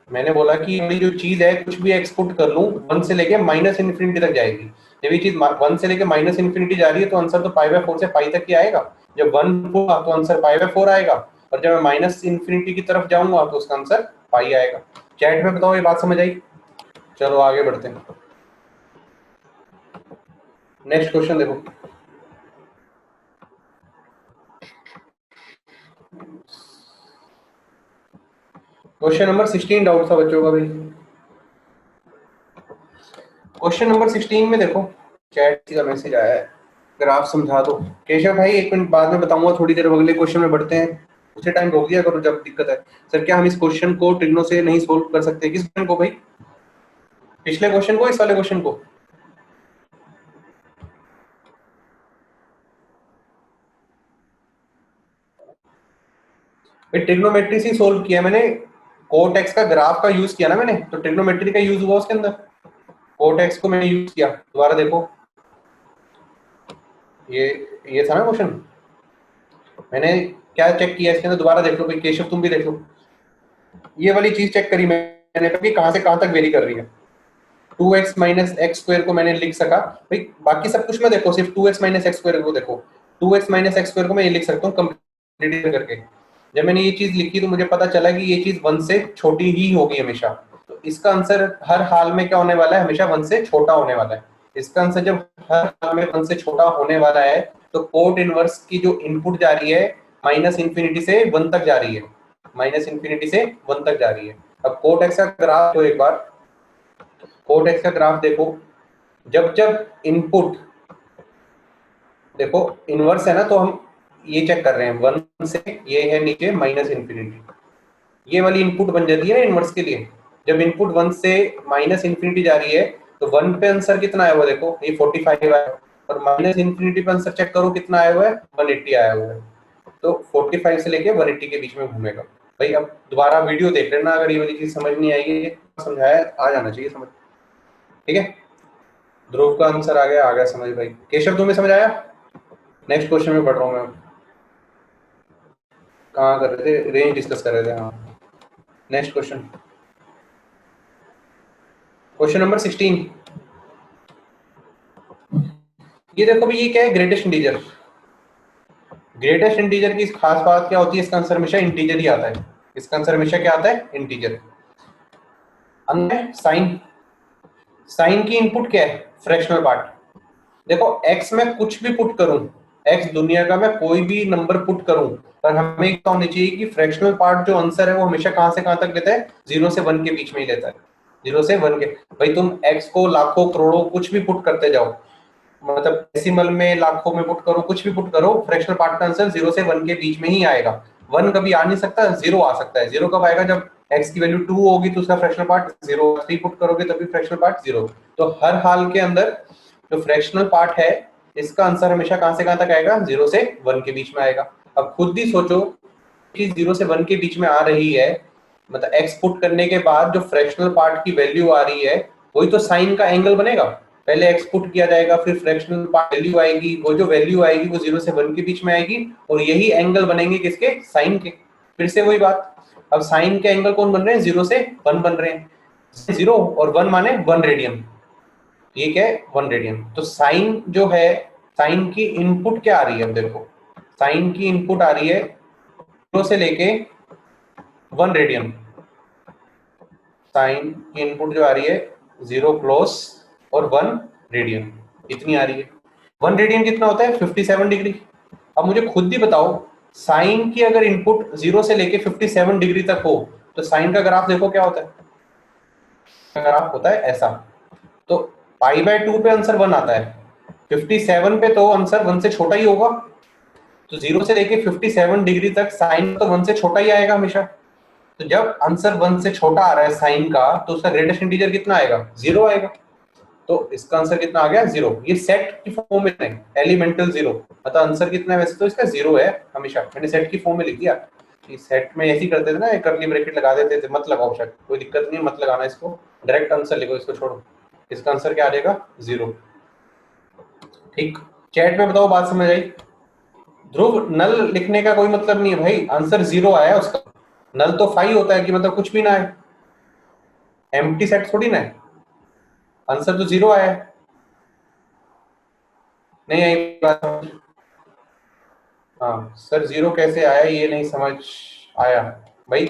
मैंने बोला कि ये जो चीज है कुछ भी एक्सपोर्ट कर लूं 1 से लेके माइनस इन्फिनिटी तक जाएगी। जब ये चीज 1 से लेके माइनस इन्फिनिटी जा रही है तो आंसर तो π/4 से पाई तक ही आएगा। जब 1 होगा तो आंसर π/4 आएगा, और जब मैं माइनस इन्फिनिटी की तरफ जाऊंगा तो उसका आंसर पाई आएगा। चैट में बताओ ये बात समझ आई। चलो आगे बढ़ते हैं, नेक्स्ट क्वेश्चन देखो। क्वेश्चन नंबर 16 डाउट था बच्चों का भाई। क्वेश्चन नंबर 16 में देखो चैट का मैसेज आया है, ग्राफ समझा दो। केशव भाई 1 मिनट बाद में बताऊंगा, थोड़ी देर अगले क्वेश्चन में बढ़ते हैं, उसी टाइम रोक दिया करो जब दिक्कत है। सर क्या हम इस क्वेश्चन को ट्रिग्नो से नहीं सोल्व कर सकते, किस क्वेश्चन को भाई, पिछले क्वेश्चन को, इस वाले क्वेश्चन को? ट्रिग्नोमेट्री से सोल्व किया मैंने, कोट एक्स का ग्राफ का यूज किया ना मैंने, तो ट्रिग्नोमेट्री का यूज हुआ उसके अंदर, कोट एक्स को मैंने यूज किया। दोबारा देखो, ये था ना क्वेश्चन, मैंने क्या चेक किया इसके अंदर, दोबारा देख लो भाई, केशव तुम भी देख लो। ये वाली चीज चेक करी मैंने कि कहां से कहां तक वेरी कर रही है। 2x माइनस एक्स स्क्वायर को मैंने लिख सका भाई, बाकी सब कुछ मैं देखो, सिर्फ 2x माइनस एक्स स्क्वायर को देखो, 2x माइनस एक्स स्क्वायर को मैं ये लिख सकता हूँ कंप्लीट करके। जब मैंने ये चीज लिखी तो मुझे पता चला कि ये चीज 1 से छोटी ही होगी हमेशा, तो इसका आंसर हर हाल में क्या होने वाला है, हमेशा 1 से छोटा होने वाला है। इसका आंसर जब हर हाल में 1 से छोटा होने वाला है, तो कोट इनवर्स की जो इनपुट जा रही है माइनस इन्फिनिटी से 1 तक जा रही है, माइनस इन्फिनिटी से 1 तक जा रही है। अब कोट एक्स का ग्राफ, तो एक बार कोट एक्स का ग्राफ देखो, जब जब इनपुट देखो इनवर्स है ना, तो हम ये चेक कर रहे हैं 1 से, ये है नीचे माइनस इन्फिनिटी, ये वाली इनपुट बन जाती है ना इनवर्स के लिए। जब इनपुट 1 से माइनस इन्फिनिटी जा रही है तो 1 पे आंसर कितना आया हुआ है, देखो ये 45 आया है, और माइनस इन्फिनिटी पे आंसर चेक करो कितना आया हुआ है, 180 आया हुआ है। तो 45 से लेके 180 के बीच में घूमेगा। भाई अब दोबारा वीडियो देख लेना, अगर ये वाली चीज समझ नहीं आएगी, समझाया आ जाना चाहिए समझ, ठीक है। ध्रुव का आंसर आ गया समझ भाई। केशव तुम्हें समझ आया? नेक्स्ट क्वेश्चन में पढ़ रहा हूँ मैं। कहाँ कर रहे थे? रेंज डिस्कस कर रहे थे, हाँ। Next question, question number 16। ये देखो भाई, ये क्या है? Greatest integer. ग्रेटेस्ट इंटीजर की खास बात क्या होती है? इसका आंसर हमेशा इंटीजर ही आता है। इसका आंसर हमेशा क्या आता है? इंटीजर। अंदर साइन, साइन की इनपुट क्या है? Fractional part. देखो x में कुछ भी पुट करूं, x दुनिया का मैं कोई भी नंबर पुट करूं, पर हमें क्या होनी चाहिए कि फ्रैक्शनल पार्ट जो आंसर है वो हमेशा कहां से कहां तक लेता है? 0 से 1 के बीच में ही लेता है। 0 से 1 के, भाई तुम x को लाखों करोड़ों कुछ भी पुट करते जाओ, मतलब डेसिमल में लाखों में पुट करो, कुछ भी पुट करो, फ्रैक्शनल पार्ट का आंसर 0 से 1 के बीच में ही आएगा। 1 कभी आ नहीं सकता, 0 आ सकता है। 0 कब आएगा? जब x की वैल्यू 2 होगी तो उसका फ्रैक्शनल पार्ट 0, 3 पुट करोगे तभी फ्रैक्शनल पार्ट 0। तो हर हाल के अंदर जो फ्रैक्शनल पार्ट है इसका आंसर हमेशा कहां से कहां तक आएगा? 0 से 1 के बीच में आएगा। अब खुद ही सोचो कि 0 से 1 के बीच में आ रही है, मतलब x पुट करने के बाद जो फ्रैक्शनल पार्ट की वैल्यू आ रही है वही तो साइन का एंगल बनेगा। पहले x पुट किया जाएगा, फिर फ्रैक्शनल पार्ट वैल्यू आएगी, वो जो वैल्यू आएगी वो 0 से 1 के बीच में आएगी, और यही एंगल बनेंगे किसके? साइन के। फिर से वही बात, अब साइन के एंगल कौन बन रहे हैं? 0 से 1 बन रहे हैं। 0 और 1 माने 1 रेडियन, ये क्या है? 1 रेडियन। तो साइन जो है, साइन की इनपुट क्या आ रही है? अब देखो, साइन की इनपुट आ रही है 0 से लेके 1 रेडियन। साइन की इनपुट जो आ रही है 0 क्लोस और 1 रेडियन, इतनी आ रही है। 1 रेडियन कितना होता है? 57 डिग्री। अब मुझे खुद ही बताओ, साइन की अगर इनपुट 0 से लेके 57 डिग्री तक हो तो साइन का ग्राफ देखो क्या होता है? ग्राफ होता है ऐसा। तो π/2 पे आंसर 1 आता है, 57 पे तो आंसर 1 से छोटा ही होगा। तो 0 से लेके 57 डिग्री तक साइन तो 1 से छोटा ही आएगा हमेशा। तो जब आंसर 1 से छोटा आ रहा है साइन का, तो उसका ग्रेटेस्ट इंटीजर कितना आएगा? 0 आएगा। तो इसका आंसर कितना आ गया? 0। ये सेट की फॉर्म में है, एलिमेंटल 0। मतलब आंसर कितना है? वैसे तो इसका 0 है हमेशा, मैंने सेट की फॉर्म में लिख दिया। सेट में ऐसे ही करते थे ना, एक कर्ली ब्रैकेट लगा देते थे, मत लगाओ शायद, कोई दिक्कत नहीं, मत लगाना इसको, डायरेक्ट आंसर लिखो, इसको छोड़ो। इसका आंसर क्या आ जाएगा? 0। ठीक, चैट में बताओ बात समझ आई? ध्रुव, नल लिखने का कोई मतलब नहीं है भाई, आंसर 0 आया उसका। नल तो 5 होता है कि मतलब कुछ भी ना है, एम्प्टी सेट थोड़ी ना है। आंसर तो 0 आया है। नहीं आई बात? हाँ सर, 0 कैसे आया ये नहीं समझ आया भाई।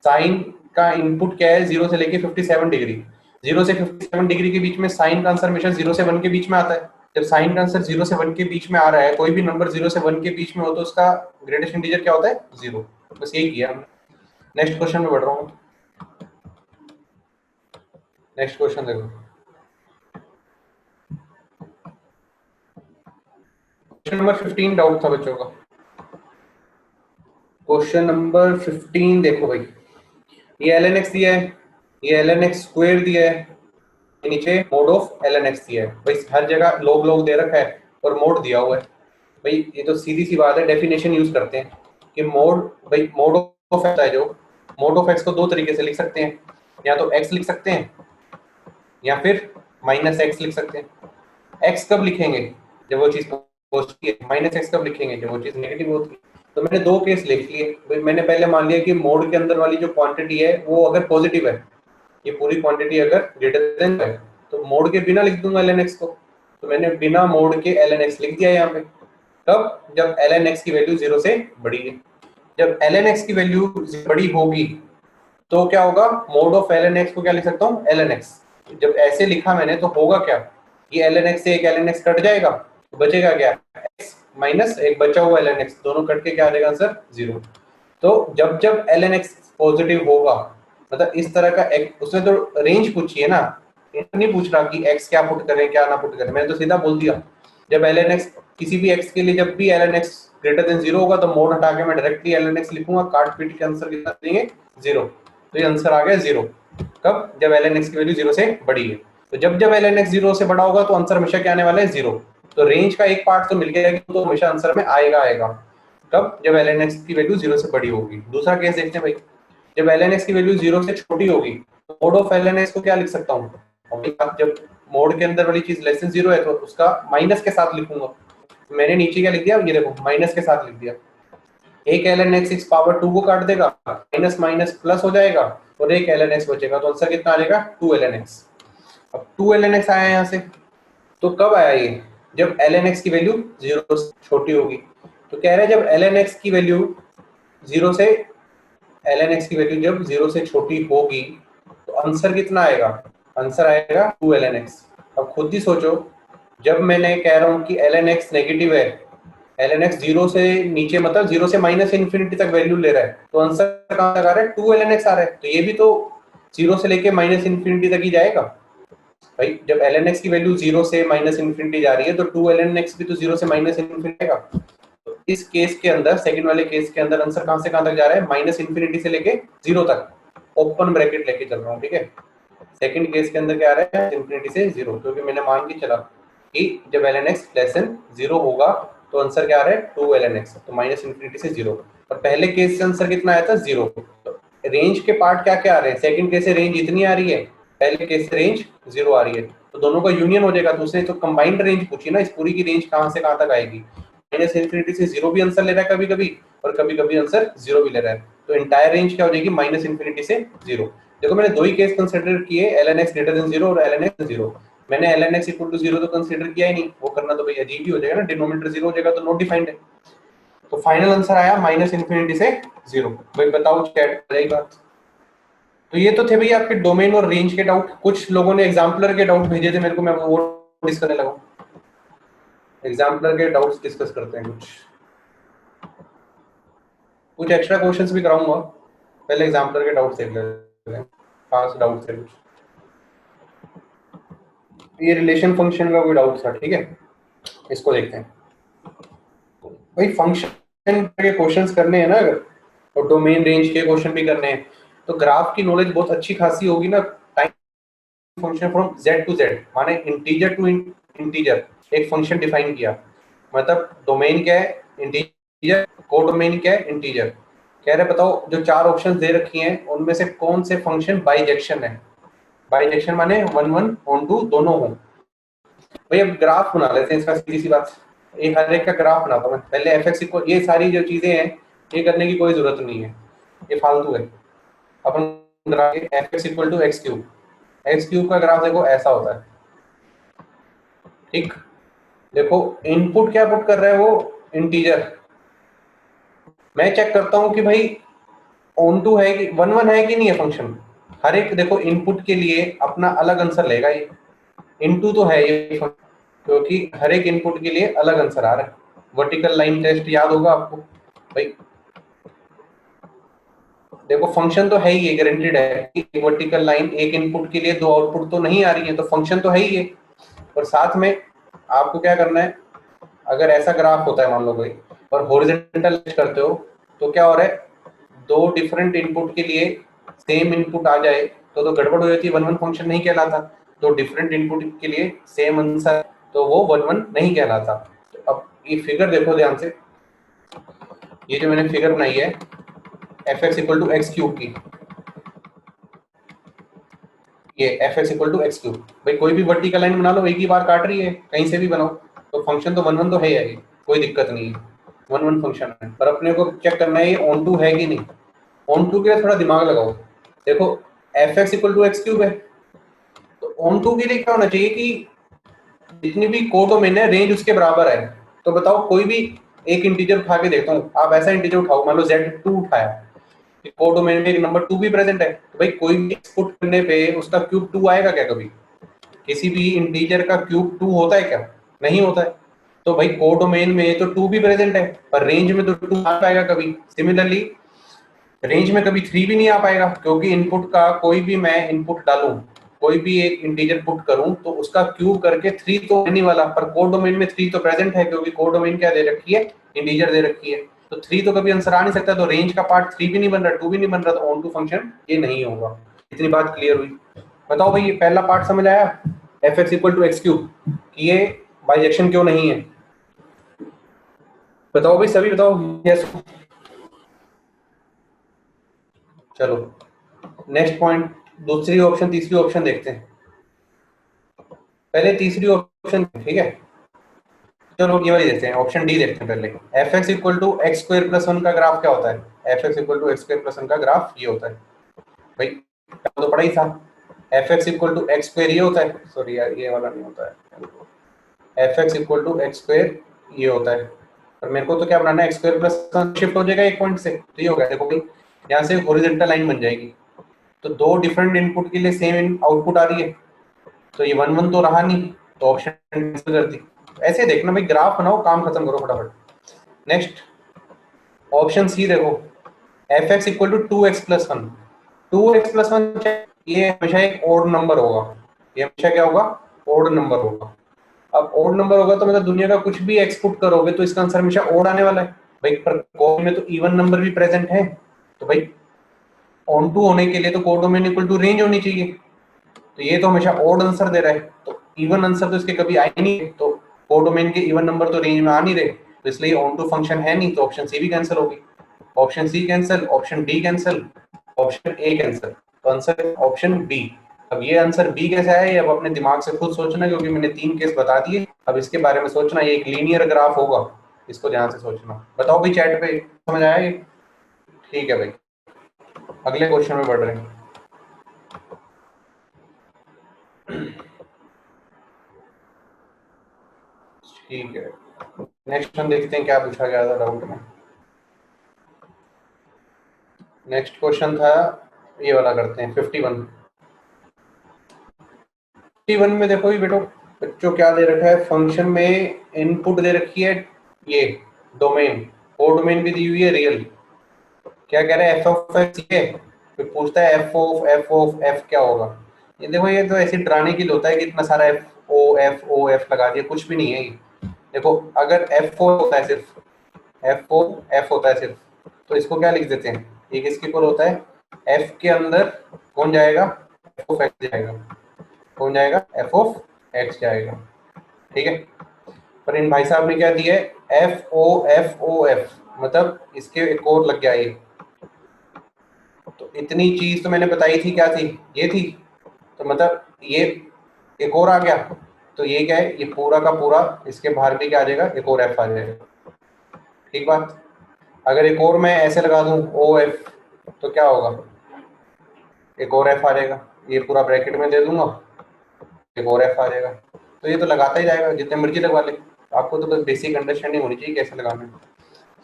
साइन का इनपुट क्या है? 0 से लेके 57 डिग्री। 0 से 57 डिग्री के बीच में साइन का आंसर हमेशा 0 से 1 के बीच में आता है। जब साइन का आंसर 0 से 1 के बीच में आ रहा है, कोई भी नंबर 0 से 1 के बीच में हो तो उसका ग्रेटेस्ट इंटीजर क्या होता है? 0। बस यही किया हमने। नेक्स्ट क्वेश्चन में बढ़ रहा हूँ। नेक्स्ट क्वेश्चन देखो, क्वेश्चन नंबर 15 डाउट था बच्चों का। क्वेश्चन नंबर 15 देखो भाई, ये ln x दिया है, ये ln x स्क्वायर दिया है, नीचे मोड ऑफ ln x दिया है। भाई हर जगह log log दे रखा है और मोड दिया हुआ है। भाई ये तो सीधी सी बात है, डेफिनेशन यूज करते हैं कि मोड, भाई मोड ऑफ x है जो, मोड ऑफ x को दो तरीके से लिख सकते हैं, या तो x लिख सकते हैं या फिर -x लिख सकते हैं। x कब लिखेंगे? जब वो चीज पॉजिटिव है। -x कब लिखेंगे? जब वो चीज नेगेटिव होती है। तो मैंने दो केस लिख लिए। मैंने पहले मान लिया कि मोड के अंदर वाली जो क्वांटिटी है वो अगर पॉजिटिव है, ये पूरी क्वांटिटी अगर ग्रेटर देन है, तो मोड के बिना लिख दूंगा ln x को। तो मैंने बिना मोड के ln x लिख दिया यहाँ पे। तब जब ln x की वैल्यू 0 से बड़ी है। जब ln x की वैल्यू बड़ी होगी तो क्या होगा? मोड ऑफ ln x को क्या लिख सकता हूँ? ln x। जब ऐसे लिखा मैंने तो होगा क्या? ये ln x से एक ln x कट जाएगा, तो बचेगा क्या? x माइनस एक बचा हुआ ln x, दोनों कट के क्या आ जाएगा आंसर? 0। तो जब जब ln x पॉजिटिव होगा, मतलब इस तरह का उसने तो रेंज पूछी है ना, नहीं पूछ रहा कि x क्या पुट करें क्या ना पुट करें। मैंने तो सीधा बोल दिया, जब ln x किसी भी x के लिए जब भी ln x ग्रेटर देन 0 होगा तो मोड हटा के मैं डायरेक्टली ln x लिखूंगा, काट पीट के आंसर कितना देंगे? 0। तो ये आंसर आ गया 0। कब? जब ln x की वैल्यू 0 से बड़ी है। तो जब जब ln x 0 से बड़ा होगा तो आंसर हमेशा क्या आने वाला है? 0। तो रेंज का एक पार्ट तो मिल गया है, तो हमेशा आंसर में आएगा। कब? जब ln x की वैल्यू 0 से बड़ी होगी। दूसरा केस देखते हैं भाई, जब ln x की वैल्यू 0 से छोटी होगी तो मोड ऑफ ln x को क्या लिख सकता हूँ, जब मोड के अंदर वाली चीज लेस देन 0 है तो उसका माइनस के साथ लिखूंगा। तो मैंने नीचे क्या लिख दिया, ये देखो माइनस के साथ लिख दिया। एक ln x इस पावर 2 को काट देगा, माइनस माइनस प्लस हो जाएगा और एक ln x बचेगा, तो आंसर कितना आ जाएगा 2 ln x। अब 2 ln x आया यहाँ से, तो कब आया ये, जब ln x की वैल्यू 0 से छोटी होगी। तो कह रहे हैं जब ln x की वैल्यू 0 से ln x की वैल्यू जब 0 से छोटी होगी तो आंसर कितना आएगा, आंसर आएगा 2 ln x। अब खुद ही सोचो, जब मैंने कह रहा हूँ कि ln x नेगेटिव है, ln x 0 से नीचे मतलब 0 से माइनस इन्फिनिटी तक वैल्यू ले रहा है, तो आंसर कहाँ तक आ रहा है 2 ln x आ रहा है। तो ये भी तो 0 से लेके माइनस इन्फिनिटी तक ही जाएगा भाई। जब ln x की वैल्यू 0 से माइनस इन्फिनिटी जा रही है तो 2 ln x भी तो 0 से माइनस इन्फिनिटी आएगा। तो इस केस के अंदर, सेकंड वाले केस के अंदर आंसर कहां से कहां तक जा रहा है, माइनस इन्फिनिटी से लेके 0 तक, ओपन ब्रैकेट लेके चल रहा हूँ, ठीक है। सेकंड केस के अंदर क्या आ रहा है, इन्फिनिटी से 0, क्योंकि मैंने मान के चला कि जब ln x लेस देन 0 होगा तो आंसर क्या आ रहा है 2 ln x, तो माइनस इन्फिनिटी से 0। और पहले केस से आंसर कितना आया था 0। तो रेंज के पार्ट क्या क्या आ रहे हैं, सेकंड केस से रेंज इतनी आ रही है, पहले केस से रेंज 0 आ रही है, तो दोनों का यूनियन हो जाएगा। तो उसने तो कंबाइंड रेंज पूछी ना, इस पूरी की रेंज कहां से कहां तक आएगी। माइनस इन्फिनिटी से 0 भी आंसर ले रहा है कभी कभी, और कभी कभी आंसर 0 भी ले रहा है, तो इंटायर रेंज क्या हो जाएगी माइनस इन्फिनिटी से 0। देखो मैंने दो ही केस कंसीडर किए, ln x ग्रेटर देन 0 और ln x 0। मैंने ln x इक्वल टू 0 तो कंसीडर किया ही नहीं, वो करना तो भाई अजीब ही हो जाएगा ना, डिनोमिनेटर 0 हो जाएगा तो नॉट डिफाइंड है। तो फाइनल आंसर आया माइनस इन्फिनिटी से 0। भाई बताओ चैट हो जाएगी बात। तो ये तो थे भैया आपके डोमेन और रेंज के डाउट। कुछ लोगों ने एग्जाम्पलर के डाउट भेजे थे मेरे को, मैं वो डिस्कस करने लगा। एग्जाम्पलर के डाउट्स डिस्कस करते हैं, कुछ एक्स्ट्रा क्वेश्चंस भी कराऊंगा, पहले एग्जाम्पलर के डाउट्स देख लेते हैं, खास डाउट थे कुछ। ये रिलेशन फंक्शन का कोई डाउट था, ठीक है, इसको देखते हैं। भाई फंक्शन के क्वेश्चंस करने हैं ना अगर, और डोमेन रेंज के क्वेश्चन भी करने हैं, तो ग्राफ की नॉलेज बहुत अच्छी खासी होगी ना। Time function from z to z, माने इंटीजर टू इंटीजर एक फंक्शन डिफाइन किया, मतलब डोमेन क्या है इंटीजर, को डोमेन क्या है इंटीजर। कह रहे बताओ जो चार ऑप्शंस दे रखी हैं उनमें से कौन से फंक्शन बाइजेक्शन है। बाइजेक्शन माने 1 1 ऑन टू दोनों हो। भाई अब ग्राफ बना लेते हैं इसका, सीधी सी बात, एक हर एक का ग्राफ बनाता हूँ मैं पहले। एफ एक्स को, ये सारी जो चीजें हैं ये करने की कोई जरूरत नहीं है, ये फालतू है। अपन graph F X equal to X cube का ग्राफ देखो ऐसा होता है, ठीक। देखो इनपुट क्या पुट कर रहा है वो इंटीजर, मैं चेक करता हूँ कि भाई ऑन टू है कि 1 1 है कि नहीं है फंक्शन। हर एक देखो इनपुट के लिए अपना अलग आंसर लेगा ये, इनटू तो है ये, क्योंकि हर एक इनपुट के लिए अलग आंसर आ रहा है। वर्टिकल लाइन टेस्ट याद होगा आपको भाई, देखो फंक्शन तो है ही, गारंटेड है कि वर्टिकल लाइन एक इनपुट के लिए दो आउटपुट तो नहीं आ रही है, तो फंक्शन तो है ही है। और साथ में आपको क्या करना है, अगर ऐसा ग्राफ होता है मान लो कोई, और हॉरिजॉन्टल करते हो तो क्या हो रहा है, दो डिफरेंट इनपुट के लिए सेम इनपुट आ जाए तो गड़बड़ हो जाती है, 1 1 फंक्शन नहीं कहलाता। दो डिफरेंट इनपुट के लिए सेम आंसर तो वो 1 1 नहीं कहलाता। तो अब ये फिगर देखो ध्यान से, ये जो मैंने फिगर बनाई है F X equal to X cube की, ये F X equal to X cube, भाई कोई भी वर्टिकल लाइन बना लो, एक ही बार काट रही है, कहीं से भी बनाओ, तो फंक्शन तो 1 1 तो है यार, कोई दिक्कत नहीं है, 1 1 फंक्शन है। पर अपने को चेक करना है ये ऑन टू है कि नहीं। ऑन टू के लिए थोड़ा दिमाग लगाओ, देखो F X equal to X cube है, तो ऑन टू के लिए क्या होना चाहिए कि जितनी भी कोडोमेन है रेंज उसके बराबर है। तो बताओ कोई भी एक इंटीजर उठा के देखता हूँ, आप ऐसा इंटीजर उठाओ, मान लो Z2 उठाया, कोडोमेन में एक नंबर 2 भी प्रेजेंट है, तो भाई कोई भी पुट करने पे उसका क्यूब 2 आएगा क्या कभी, किसी भी इंटीजर का क्यूब 2 होता है क्या, नहीं होता है। तो भाई कोडोमेन में तो 2 भी प्रेजेंट है, पर रेंज में तो 2 आ पाएगा कभी। सिमिलरली रेंज में कभी 3 भी नहीं आ पाएगा, क्योंकि इनपुट का कोई भी मैं इनपुट डालूं, कोई भी एक इंटीजर पुट करूं तो उसका क्यूब करके 3 तो नहीं वाला, पर कोड डोमेन में 3 तो प्रेजेंट है, क्योंकि कोड डोमेन क्या दे रखी है, इंटीजर दे रखी है, तो 3 तो कभी आंसर आ नहीं सकता। तो रेंज का पार्ट 3 भी नहीं बन रहा, 2 भी नहीं बन रहा, तो ऑन टू फंक्शन ये नहीं होगा। इतनी बात क्लियर हुई। बताओ भाई ये पहला पार्ट समझ आया, F X equal to X cube, ये बाइजेक्शन क्यों नहीं है। बताओ भाई सभी बताओ, यस। चलो नेक्स्ट पॉइंट, दूसरी ऑप्शन तीसरी ऑप्शन देखते हैं। पहले तीसरी ऑप्शन, ठीक है, चलो ये वाली देखते हैं, ऑप्शन डी देखते हैं पहले। F X equal to X square plus one का ग्राफ क्या होता है? F X equal to X square plus one का ग्राफ ये होता है भाई, तो पढ़ा ही था। F X equal to X square ये होता है, सॉरी यार ये वाला नहीं होता है, F X equal to X square ये होता है, और मेरे को तो क्या बनाना है, एक्स स्क्वायर प्लस शिफ्ट हो जाएगा एक पॉइंट से, तो ये हो गया। देखो भाई यहाँ से हॉरिजॉन्टल लाइन बन जाएगी, तो दो डिफरेंट इनपुट के लिए सेम आउटपुट आ रही है, तो ये वन वन तो रहा नहीं, तो ऑप्शन कैंसिल कर दी। ऐसे देखना भाई, ग्राफ बनाओ, काम खत्म करो फटाफट। नेक्स्ट ऑप्शन सी देखो, F X equal to two X plus one. Two X plus one, ये हमेशा एक ओड नंबर होगा, ये हमेशा क्या होगा, ओड नंबर होगा। अब ओड नंबर होगा तो मतलब दुनिया का कुछ भी एक्स पुट करोगे तो इसका आंसर हमेशा ओड आने वाला है भाई, पर कोड में तो इवन नंबर भी प्रेजेंट है, तो भाई ऑन टू होने के लिए तो codomain equal to range होनी चाहिए, तो ये तो हमेशा ओड आंसर दे रहा है, तो इवन आंसर तो इसके कभी आए नहीं, तो कोड डोमेन के इवन नंबर तो रेंज में आ नहीं रहे, तो इसलिए ऑन टू फंक्शन है नहीं, तो ऑप्शन सी भी कैंसिल होगी। Option C cancel, option D cancel, option A cancel, तो आंसर ऑप्शन बी। अब ये आंसर बी कैसे आया, ये अब अपने दिमाग से खुद सोचना, क्योंकि मैंने 3 केस बता दिए, अब इसके बारे में सोचना, ये एक लीनियर ग्राफ होगा, इसको ध्यान से सोचना। बताओ भाई चैट पे, समझ आया ये? ठीक है भाई, अगले क्वेश्चन में बढ़ रहे हैं। ठीक है, नेक्स्ट हम देखते हैं क्या पूछा गया था डाउट में। नेक्स्ट क्वेश्चन था ये वाला, करते हैं 51। 51 में देखो ये बेटो, बच्चों क्या दे रखा है, फंक्शन में इनपुट दे रखी है ये डोमेन, और डोमेन भी दी हुई है रियल। क्या कह रहा है, एफ ऑफ एक्स ये, फिर पूछता है एफ ऑफ एफ क्या होगा। ये देखो ये तो ऐसे डराने के लिए होता है कि इतना सारा एफ ओ एफ लगा दिया, कुछ भी नहीं है ये। देखो अगर एफ ओ होता है सिर्फ, एफ ओ एफ होता है सिर्फ, तो इसको क्या लिख देते हैं, ये किसके इक्वल होता है, एफ के अंदर कौन जाएगा, एफ ऑफ एक्स जाएगा, कौन जाएगा, एफ ऑफ एक्स जाएगा, ठीक है। पर इन भाई साहब ने क्या दिया है, एफ ओ एफ, मतलब इसके एक और लग गया ये, तो इतनी चीज तो मैंने बताई थी, क्या थी, ये थी, तो मतलब ये एक और आ गया, तो ये क्या है, ये पूरा का पूरा इसके बाहर भी क्या आ जाएगा, एक और एफ आ जाएगा, ठीक बात। अगर एक और मैं ऐसे लगा दूं ओ एफ, तो क्या होगा, एक और एफ आ जाएगा, ये पूरा ब्रैकेट में दे दूंगा, एक और एफ आ जाएगा, तो ये तो लगाता ही जाएगा, जितने मर्जी लगवा ले। आपको तो बस बेसिक अंडरस्टैंडिंग होनी चाहिए कैसे लगाना है।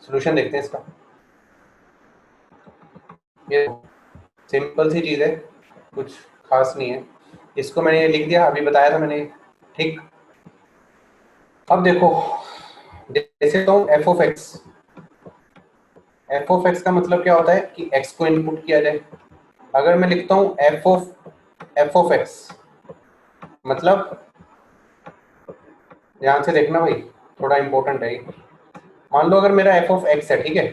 सोल्यूशन देखते हैं इसका, ये सिंपल सी चीज़ है, कुछ खास नहीं है, इसको मैंने ये लिख दिया, अभी बताया था मैंने, ठीक। अब देखो जैसे तो F of x, F of x का मतलब क्या होता है कि एक्स को इनपुट किया जाए। अगर मैं लिखता हूँ एफ ऑफ एक्स, मतलब ध्यान से देखना भाई, थोड़ा इंपॉर्टेंट है ये। मान लो अगर मेरा एफ ऑफ एक्स है, ठीक है,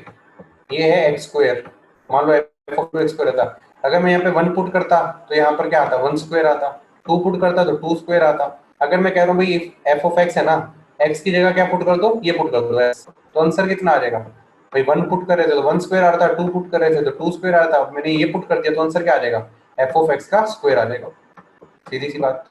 ये है एक्स स्क्वायर, मान लो एफ ऑफ एक्स स्क्वायर था, अगर मैं यहाँ पे वन पुट करता तो यहाँ पर क्या आता, वन स्क्वायर आता, टू पुट करता तो टू स्क्वायर आता। अगर मैं कह रहा हूँ भाई एफ ऑफ एक्स है ना, एक्स की जगह क्या पुट कर दो, ये पुट कर दो एक्स, तो आंसर कितना आ जाएगा भाई, वन पुट कर रहे थे तो वन स्क्वायर आ रहा था, टू पुट कर रहे थे तो टू स्क्वायर आ रहा था, मैंने ये पुट कर दिया तो आंसर क्या आ जाएगा, एफ ऑफ एक्स का स्क्वायर आ जाएगा, सीधी सी बात।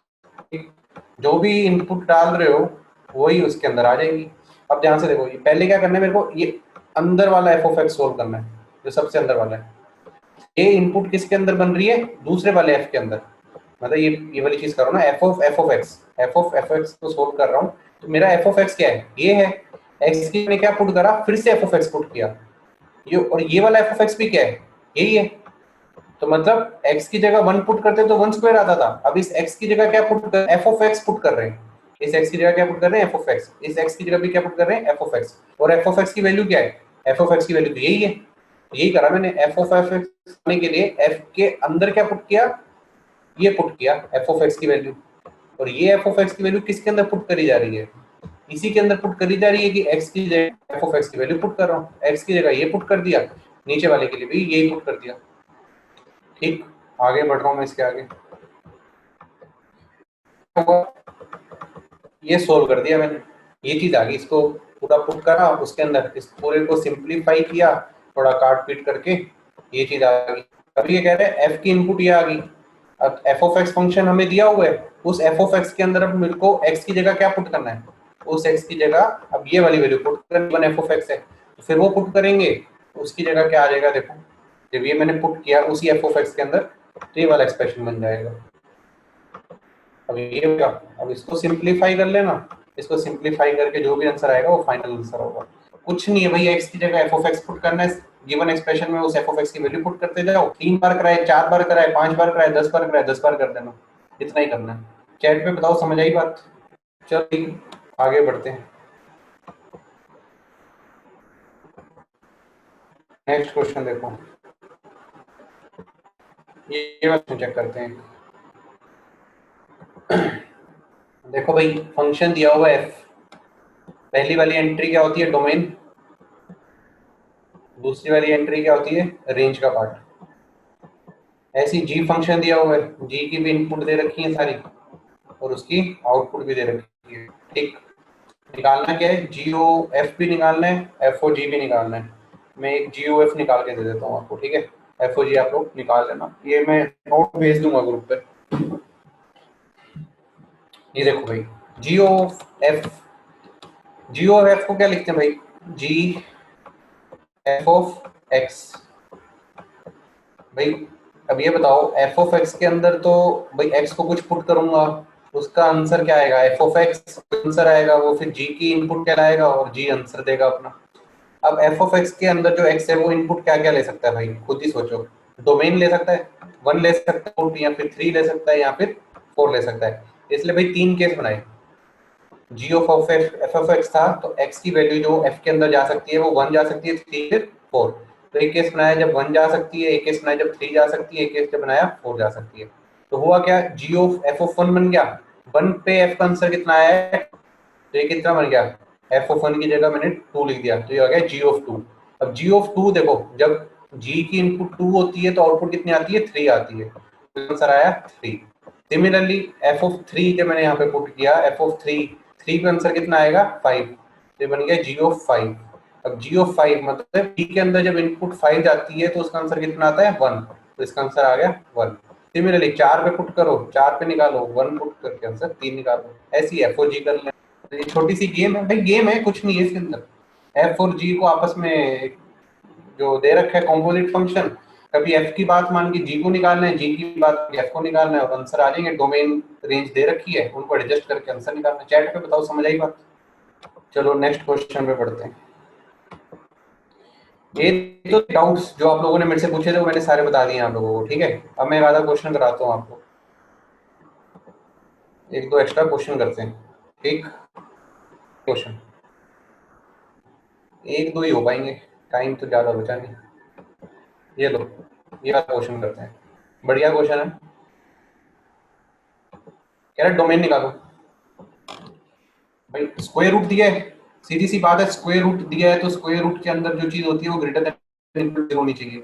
जो भी इनपुट डाल रहे हो वही उसके अंदर आ जाएगी। अब ध्यान से देखो, ये पहले क्या करना है मेरे को, ये अंदर वाला एफ ऑफ एक्स सोल्व करना है, जो सबसे अंदर वाला है। ये इनपुट किसके अंदर बन रही है, दूसरे वाले एफ के अंदर, मतलब ये वाली चीज कर रहा हूँ ना, एफ ऑफ एफ एक्स को सोल्व कर रहा हूँ, तो मेरा एफ ऑफ एक्स क्या है, ये है, एक्स की मैंने क्या पुट करा, फिर से एफ ऑफ एक्स पुट किया, ये और ये वाला एफ ऑफ एक्स भी क्या है, यही है, तो मतलब x की जगह वन पुट करते तो वन स्क्वायर आता था, अब इस x की जगह क्या पुट कर, एफ ऑफ एक्स पुट कर रहे हैं, इस x की जगह क्या पुट कर रहे हैं, एफ ऑफ एक्स, इस x की जगह भी क्या पुट कर रहे हैं, एफ ऑफ एक्स, और एफ ऑफ एक्स की वैल्यू क्या है, एफ ऑफ एक्स की वैल्यू तो यही है, यही करा मैंने, एफ ऑफ एक्स करने के लिए f के अंदर क्या पुट किया, ये पुट किया एफ ऑफ एक्स की वैल्यू, और ये एफ ऑफ एक्स की वैल्यू किसके अंदर पुट करी जा रही है, इसी के अंदर पुट करी जा रही है कि x की जगह एफ ऑफ एक्स की वैल्यू पुट कर रहा हूँ, x की जगह ये पुट कर दिया, नीचे वाले के लिए भी यही पुट कर दिया, ठीक। आगे बढ़ रहा हूँ मैं इसके आगे, ये सोल्व कर दिया मैंने, ये चीज आ गई, इसको पूरा पुट करा उसके अंदर, इस पूरे को सिंप्लीफाई किया थोड़ा काट पीट करके, ये चीज आ गई। अभी ये कह रहे हैं f की इनपुट ये आ गई, अब f ऑफ x फंक्शन हमें दिया हुआ है, उस f ऑफ x के अंदर अब मेरे को x की जगह क्या पुट करना है, उस x की जगह अब ये वाली वैल्यू पुट करनी, 1 f ऑफ x है, तो फिर वो पुट करेंगे, उसकी जगह क्या आ जाएगा, देखो जब ये मैंने पुट किया उसी f ऑफ x के अंदर, तो ये वाला एक्सप्रेशन बन जाएगा। अब ये क्या, अब इसको सिंप्लीफाई कर लेना, इसको सिंप्लीफाई करके जो भी आंसर आएगा वो फाइनल आंसर होगा। कुछ नहीं है भाई, x की जगह f ऑफ x पुट करना है, गिवन एक्सप्रेशन में उस f ऑफ x की वैल्यू पुट करते जाओ, 3 बार कराए, 4 बार कराए, 5 बार कराए, 10 बार कराए, 10 बार कर देना, इतना ही करना है। चैट में बताओ समझ आई बात? चलो ठीक, आगे बढ़ते हैं, नेक्स्ट क्वेश्चन देखो, ये क्वेश्चन चेक करते हैं। देखो भाई फंक्शन दिया हुआ है f, पहली वाली एंट्री क्या होती है, डोमेन, दूसरी वाली एंट्री क्या होती है, रेंज का पार्ट। ऐसी जी फंक्शन दिया हुआ है, जी की भी इनपुट दे रखी है सारी और उसकी आउटपुट भी दे रखी है, ठीक। निकालना क्या है, जी ओ एफ भी निकालना है, एफ ओ जी भी निकालना है। मैं एक जी ओ एफ निकाल के दे देता हूँ आपको, ठीक है, एफ ओ जी आप लोग निकाल लेना, ये मैं नोट भेज दूंगा ग्रुप पे। ये देखो भाई, जी ओ एफ, जी ओ एफ को क्या लिखते हैं भाई, जी एफ ऑफ एक्स। भाई अब ये बताओ एफ ऑफ एक्स के अंदर तो भाई एक्स को कुछ पुट करूंगा, उसका आंसर क्या आएगा, एफ ऑफ एक्स आंसर आएगा, वो फिर जी की इनपुट क्या लाएगा और जी आंसर देगा अपना। अब एफ ऑफ एक्स के अंदर जो एक्स है वो इनपुट क्या क्या ले सकता है भाई, खुद ही सोचो, डोमेन ले सकता है, 1 ले सकता है, या फिर 3 ले सकता है, या फिर 4 ले सकता है। इसलिए भाई 3 केस बनाए, जी ऑफ एफ ऑफ एक्स था तो एक्स की वैल्यू जो एफ के अंदर जा सकती है वो 1 जा सकती है, 3 फिर 4। तो एक केस बनाया जब 1 जा सकती है, एक केस बनाया जब 3 जा सकती है, एक केस जब बनाया 4 जा सकती है। तो हुआ क्या, जी ऑफ एफ ऑफ 1 बन गया, 1 पे एफ का आंसर कितना आया है, तो ये कितना बन गया, एफ ऑफ 1 की जगह मैंने 2 लिख दिया, तो ये आ गया जी ऑफ 2। अब जी ऑफ 2 देखो, जब जी की इनपुट 2 होती है तो आउटपुट कितनी आती है, 3 आती है, तो आंसर आया 3। सिमिलरली एफ ऑफ 3 जब मैंने यहाँ पे पुट किया, एफ ऑफ 3, 3 का आंसर कितना आएगा, 5, तो बन गया जी ऑफ 5। अब जी ऑफ 5 मतलब जी के अंदर जब इनपुट 5 जाती है तो उसका आंसर कितना आता है, 1, तो इसका आंसर आ गया 1। सिमिलरली 4 पे पुट करो, 4 पे निकालो, 1 पुट करके आंसर 3 निकालो, ऐसी एफ ओ जी कर ले। तो ये छोटी सी गेम है भाई, गेम है कुछ नहीं है इसके अंदर, एफ और जी को आपस में जो दे रखा है कॉम्पोजिट फंक्शन, कभी एफ की बात मान के जी को निकालना है, जी की बात एफ को निकालना है और आंसर आ जाएंगे, डोमेन रेंज दे रखी है उनको एडजस्ट करके आंसर निकालना है। चैट पे बताओ समझ आई बात? चलो नेक्स्ट क्वेश्चन पे पढ़ते हैं। ये तो डाउट्स जो आप लोगों ने मेरे से पूछे थे वो मैंने सारे बता दिए आप लोगों को, ठीक है। अब मैं आधा क्वेश्चन कराता हूँ आपको, एक दो एक्स्ट्रा क्वेश्चन करते हैं, ठीक। क्वेश्चन एक दो ही हो पाएंगे, टाइम तो ज्यादा बचा नहीं। ये लो, ये वाला क्वेश्चन करते हैं, बढ़िया क्वेश्चन है, कह रहा डोमेन निकालो। भाई स्क्वायर रूट दिया है, सीधी सी बात है, स्क्वायर रूट दिया है तो स्क्वायर रूट के अंदर जो चीज होती है वो ग्रेटर देन इक्वल टू 0 होनी चाहिए।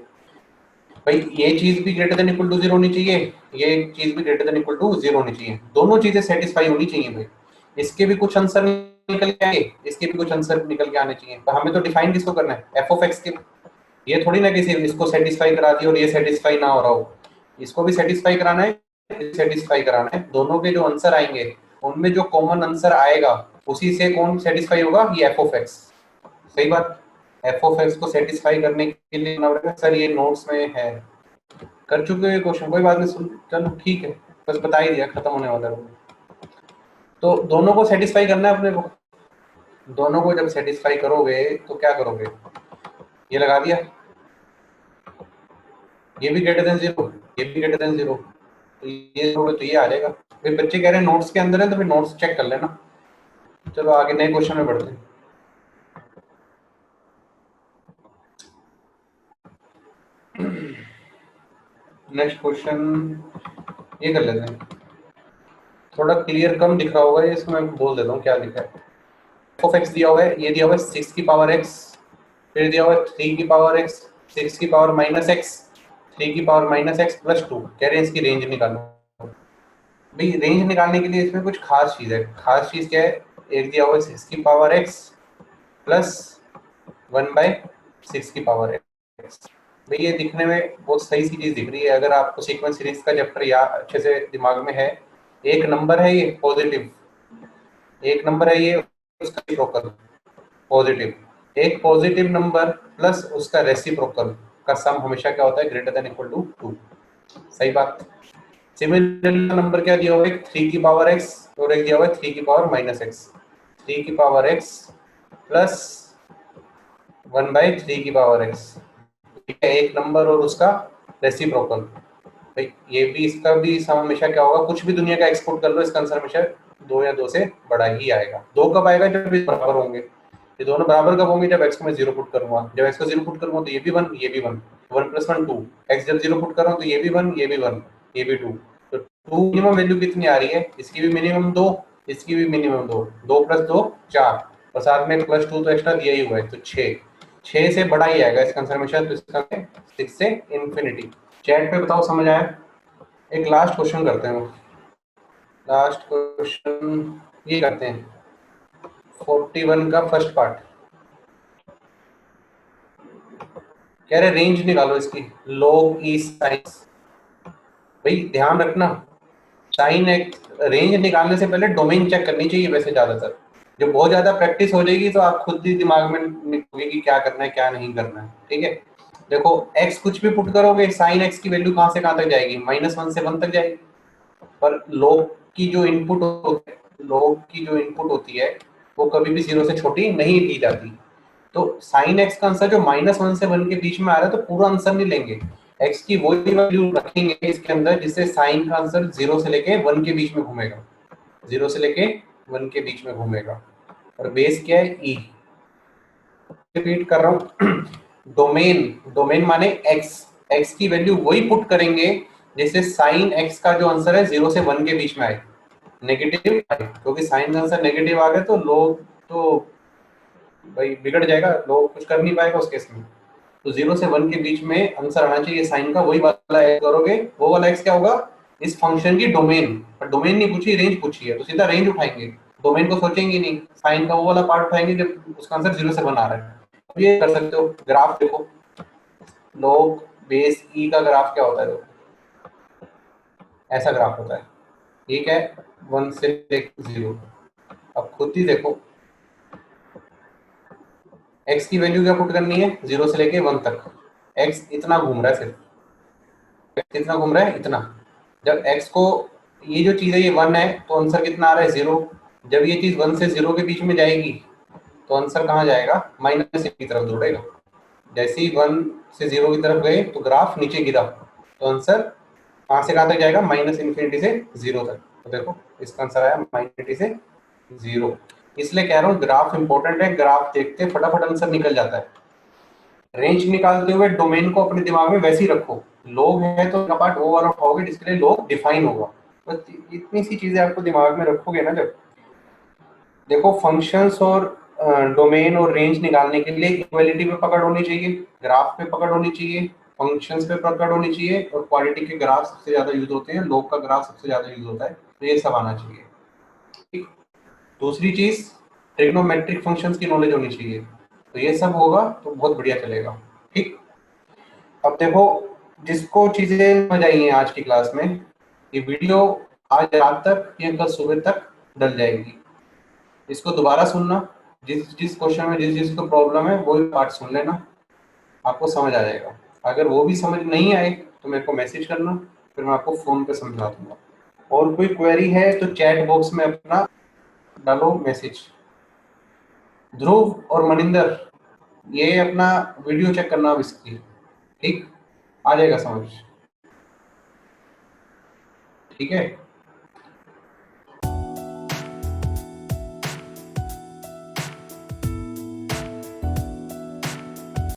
भाई ये चीज भी ग्रेटर देन इक्वल टू 0 होनी चाहिए, ये चीज भी ग्रेटर देन इक्वल टू 0 होनी चाहिए, दोनों चीजें सेटिस्फाई होनी चाहिए भाई। इसके भी कुछ आंसर निकल के आएंगे, इसके भी कुछ आंसर निकल के आने चाहिए, तो हमें तो डिफाइन किसको करना है, एफ ऑफ एक्स के। ये थोड़ी ना किसी इसको सेटिस्फाई करा दी और ये सेटिस्फाई ना हो रहा हो, इसको भी सेटिस्फाई कराना है, सेटिस्फाई कराना है, दोनों के जो आंसर आएंगे उनमें जो कॉमन आंसर आएगा उसी से कौन सेटिस्फाई होगा, ये एफ ऑफ एक्स। सही बात, एफ ऑफ एक्स को सेटिस्फाई करने के लिए सर ये नोट्स में है, कर चुके हो क्वेश्चन, कोई बात नहीं, सुन चलो ठीक है, बस बता ही दिया, खत्म होने वाला है। तो दोनों को सेटिस्फाई करना है अपने को, दोनों को जब सेटिस्फाई करोगे तो क्या करोगे, ये लगा दिया, ये भी ग्रेटर देन 0, ये भी ग्रेटर देन 0, तो ये तो ये आ जाएगा। फिर बच्चे कह रहे हैं नोट्स के अंदर है तो फिर नोट्स चेक कर लेना। चलो आगे नए क्वेश्चन में बढ़ते हैं। नेक्स्ट क्वेश्चन ये कर लेते हैं, थोड़ा क्लियर कम दिख रहा होगा ये, इसको मैं बोल देता हूँ क्या लिखा है। ऑफ एक्स दिया हुआ है, ये दिया हुआ है 6 की पावर x, फिर दिया हुआ है 3 की पावर x, 6 की पावर माइनस x, 3 की पावर माइनस x प्लस 2, कह रहे हैं इसकी रेंज निकालो। भाई रेंज निकालने के लिए इसमें कुछ खास चीज है, खास चीज क्या है, एक दिया हुआ है 6 की पावर x प्लस 1/6 की पावर x, भाई ये दिखने में बहुत सही सी चीज दिख रही है। अगर आपको सीक्वेंस सीरीज का चैप्टर या अच्छे से दिमाग में है, एक नंबर है ये पॉजिटिव, एक नंबर है ये उसका रेसिप्रोकल पॉजिटिव, एक पॉजिटिव नंबर प्लस उसका रेसिप्रोकल का सम हमेशा क्या होता है, ग्रेटर देन इक्वल टू 2। सही बात। सिमिलरली नंबर क्या दिया हुआ है, 3 की पावर x और एक दिया हुआ है 3 की पावर माइनस एक्स। 3 की पावर x प्लस 1/3 की पावर x, ठीक है, एक नंबर और उसका रेसिप्रोकल। भाई ये भी, इसका भी सम हमेशा क्या होगा, कुछ भी दुनिया का एक्सपोर्ट कर लो, इसका आंसर हमेशा 2 या 2 से बड़ा ही आएगा। 2 कब आएगा, जब ये बराबर होंगे। ये दोनों बराबर कब होंगे, जब x को मैं 0 पुट करूंगा। जब x को 0 पुट करूंगा तो ये भी 1, ये भी 1, 1 + 1 2। x जब 0 पुट कर रहा हूँ तो ये भी 1, ये भी 1, ये भी 2। तो 2 मिनिमम वैल्यू कितनी आ रही है, इसकी भी मिनिमम 2, इसकी भी मिनिमम 2, 2 + 2 4, और साथ में +2 तो एक्स्ट्रा दिया ही हुआ है, तो 6, 6 से बड़ा ही आएगा इसका आंसर हमेशा। तो इसका 6 से इंफिनिटी। चैट पे बताओ समझ आया। एक लास्ट क्वेश्चन करते हैं, लास्ट क्वेश्चन ये करते हैं 41 का फर्स्ट पार्ट। कह रहे रेंज निकालो इसकी, log e sin। भाई ध्यान रखना, साइन एक्स रेंज निकालने से पहले डोमेन चेक करनी चाहिए वैसे ज्यादातर। जब बहुत ज्यादा प्रैक्टिस हो जाएगी तो आप खुद ही दिमाग में निकलोगे कि क्या करना है क्या नहीं करना है, ठीक है। देखो x कुछ भी पुट करोगे, साइन x की वैल्यू कहाँ से कहाँ तक जाएगी, -1 से 1 तक जाएगी। पर log की जो इनपुट होती है, log की जो इनपुट होती है वो कभी भी 0 से छोटी नहीं ली जाती। तो साइन एक्स का आंसर जो -1 से 1 के बीच में आ रहा है, तो पूरा आंसर नहीं लेंगे, एक्स की वही वैल्यू रखेंगे इसके अंदर जिससे साइन का आंसर 0 से लेके 1 के बीच में घूमेगा, 0 से लेके 1 के बीच में घूमेगा। और बेस क्या है, ई। रिपीट कर रहा हूँ डोमेन, डोमेन माने एक्स, एक्स की वैल्यू वही पुट करेंगे जिससे साइन एक्स का जो आंसर है 0 से 1 के बीच में आए, नेगेटिव आए, क्योंकि साइन का आंसर नेगेटिव आ गया तो लोग तो भाई बिगड़ जाएगा, लोग कुछ कर नहीं पाएगा उस केस में। तो 0 से 1 के बीच में आंसर आना चाहिए साइन का, वही वाला एक्स करोगे, वो वाला एक्स क्या होगा, इस फंक्शन की डोमेन। पर डोमेन नहीं पूछी, रेंज पूछी है, तो सीधा रेंज उठाएंगे, डोमेन को सोचेंगे नहीं, साइन का वो वाला पार्ट उठाएंगे जब उसका आंसर 0 से 1 आ रहा है। अब ये कर सकते हो, ग्राफ देखो, log बेस ई का ग्राफ क्या होता है, देखो ऐसा ग्राफ होता है, ठीक है, 1 से 0। अब खुद ही देखो x की वैल्यू क्या पुट करनी है, 0 से लेके 1 तक। x इतना घूम रहा है, सिर्फ कितना घूम रहा है, इतना। जब x को, ये जो चीज है ये 1 है, तो आंसर कितना आ रहा है, 0। जब ये चीज 1 से 0 के बीच में जाएगी तो आंसर कहाँ जाएगा, -1 की तरफ दौड़ेगा। जैसे ही 1 से 0 की तरफ गए तो ग्राफ नीचे गिरा, तो आंसर कहाँ से कहाँ तक जाएगा, -∞ से 0 तक। तो देखो इसका आंसर आया -∞ से 0। इसलिए कह रहा हूँ ग्राफ इंपॉर्टेंट है, ग्राफ देखते फटाफट आंसर निकल जाता है। रेंज निकालते हुए डोमेन को अपने दिमाग में वैसे ही रखो, लोग है तो पार्ट वो वाला उठाओगे जिसके लिए लोग डिफाइन होगा। बस इतनी सी चीजें आपको दिमाग में रखोगे ना, जब देखो फंक्शंस और डोमेन और रेंज निकालने के लिए इक्वलिटी पे पकड़ होनी चाहिए, ग्राफ पे पकड़ होनी चाहिए, फंक्शंस पे पकड़ होनी चाहिए, और क्वालिटी के ग्राफ सबसे ज्यादा यूज होते हैं, लोग का ग्राफ सबसे ज्यादा यूज होता है, तो ये सब आना चाहिए, ठीक। दूसरी चीज, ट्रिग्नोमेट्रिक फंक्शंस की नॉलेज होनी चाहिए, तो ये सब होगा तो बहुत बढ़िया चलेगा, ठीक। अब देखो, जिसको चीजें समझ आई हैं आज की क्लास में, ये वीडियो आज रात तक या कल सुबह तक डल जाएगी। इसको दोबारा सुनना, जिस जिस क्वेश्चन में जिस जिस को प्रॉब्लम है वो भी पार्ट सुन लेना, आपको समझ आ जाएगा। अगर वो भी समझ नहीं आए तो मेरे को मैसेज करना, फिर मैं आपको फोन पे समझा दूंगा। और कोई क्वेरी है तो चैट बॉक्स में अपना डालो मैसेज। ध्रुव और मनिंदर, ये अपना वीडियो चेक करना अब इसकी, ठीक, आ जाएगा समझ, ठीक है।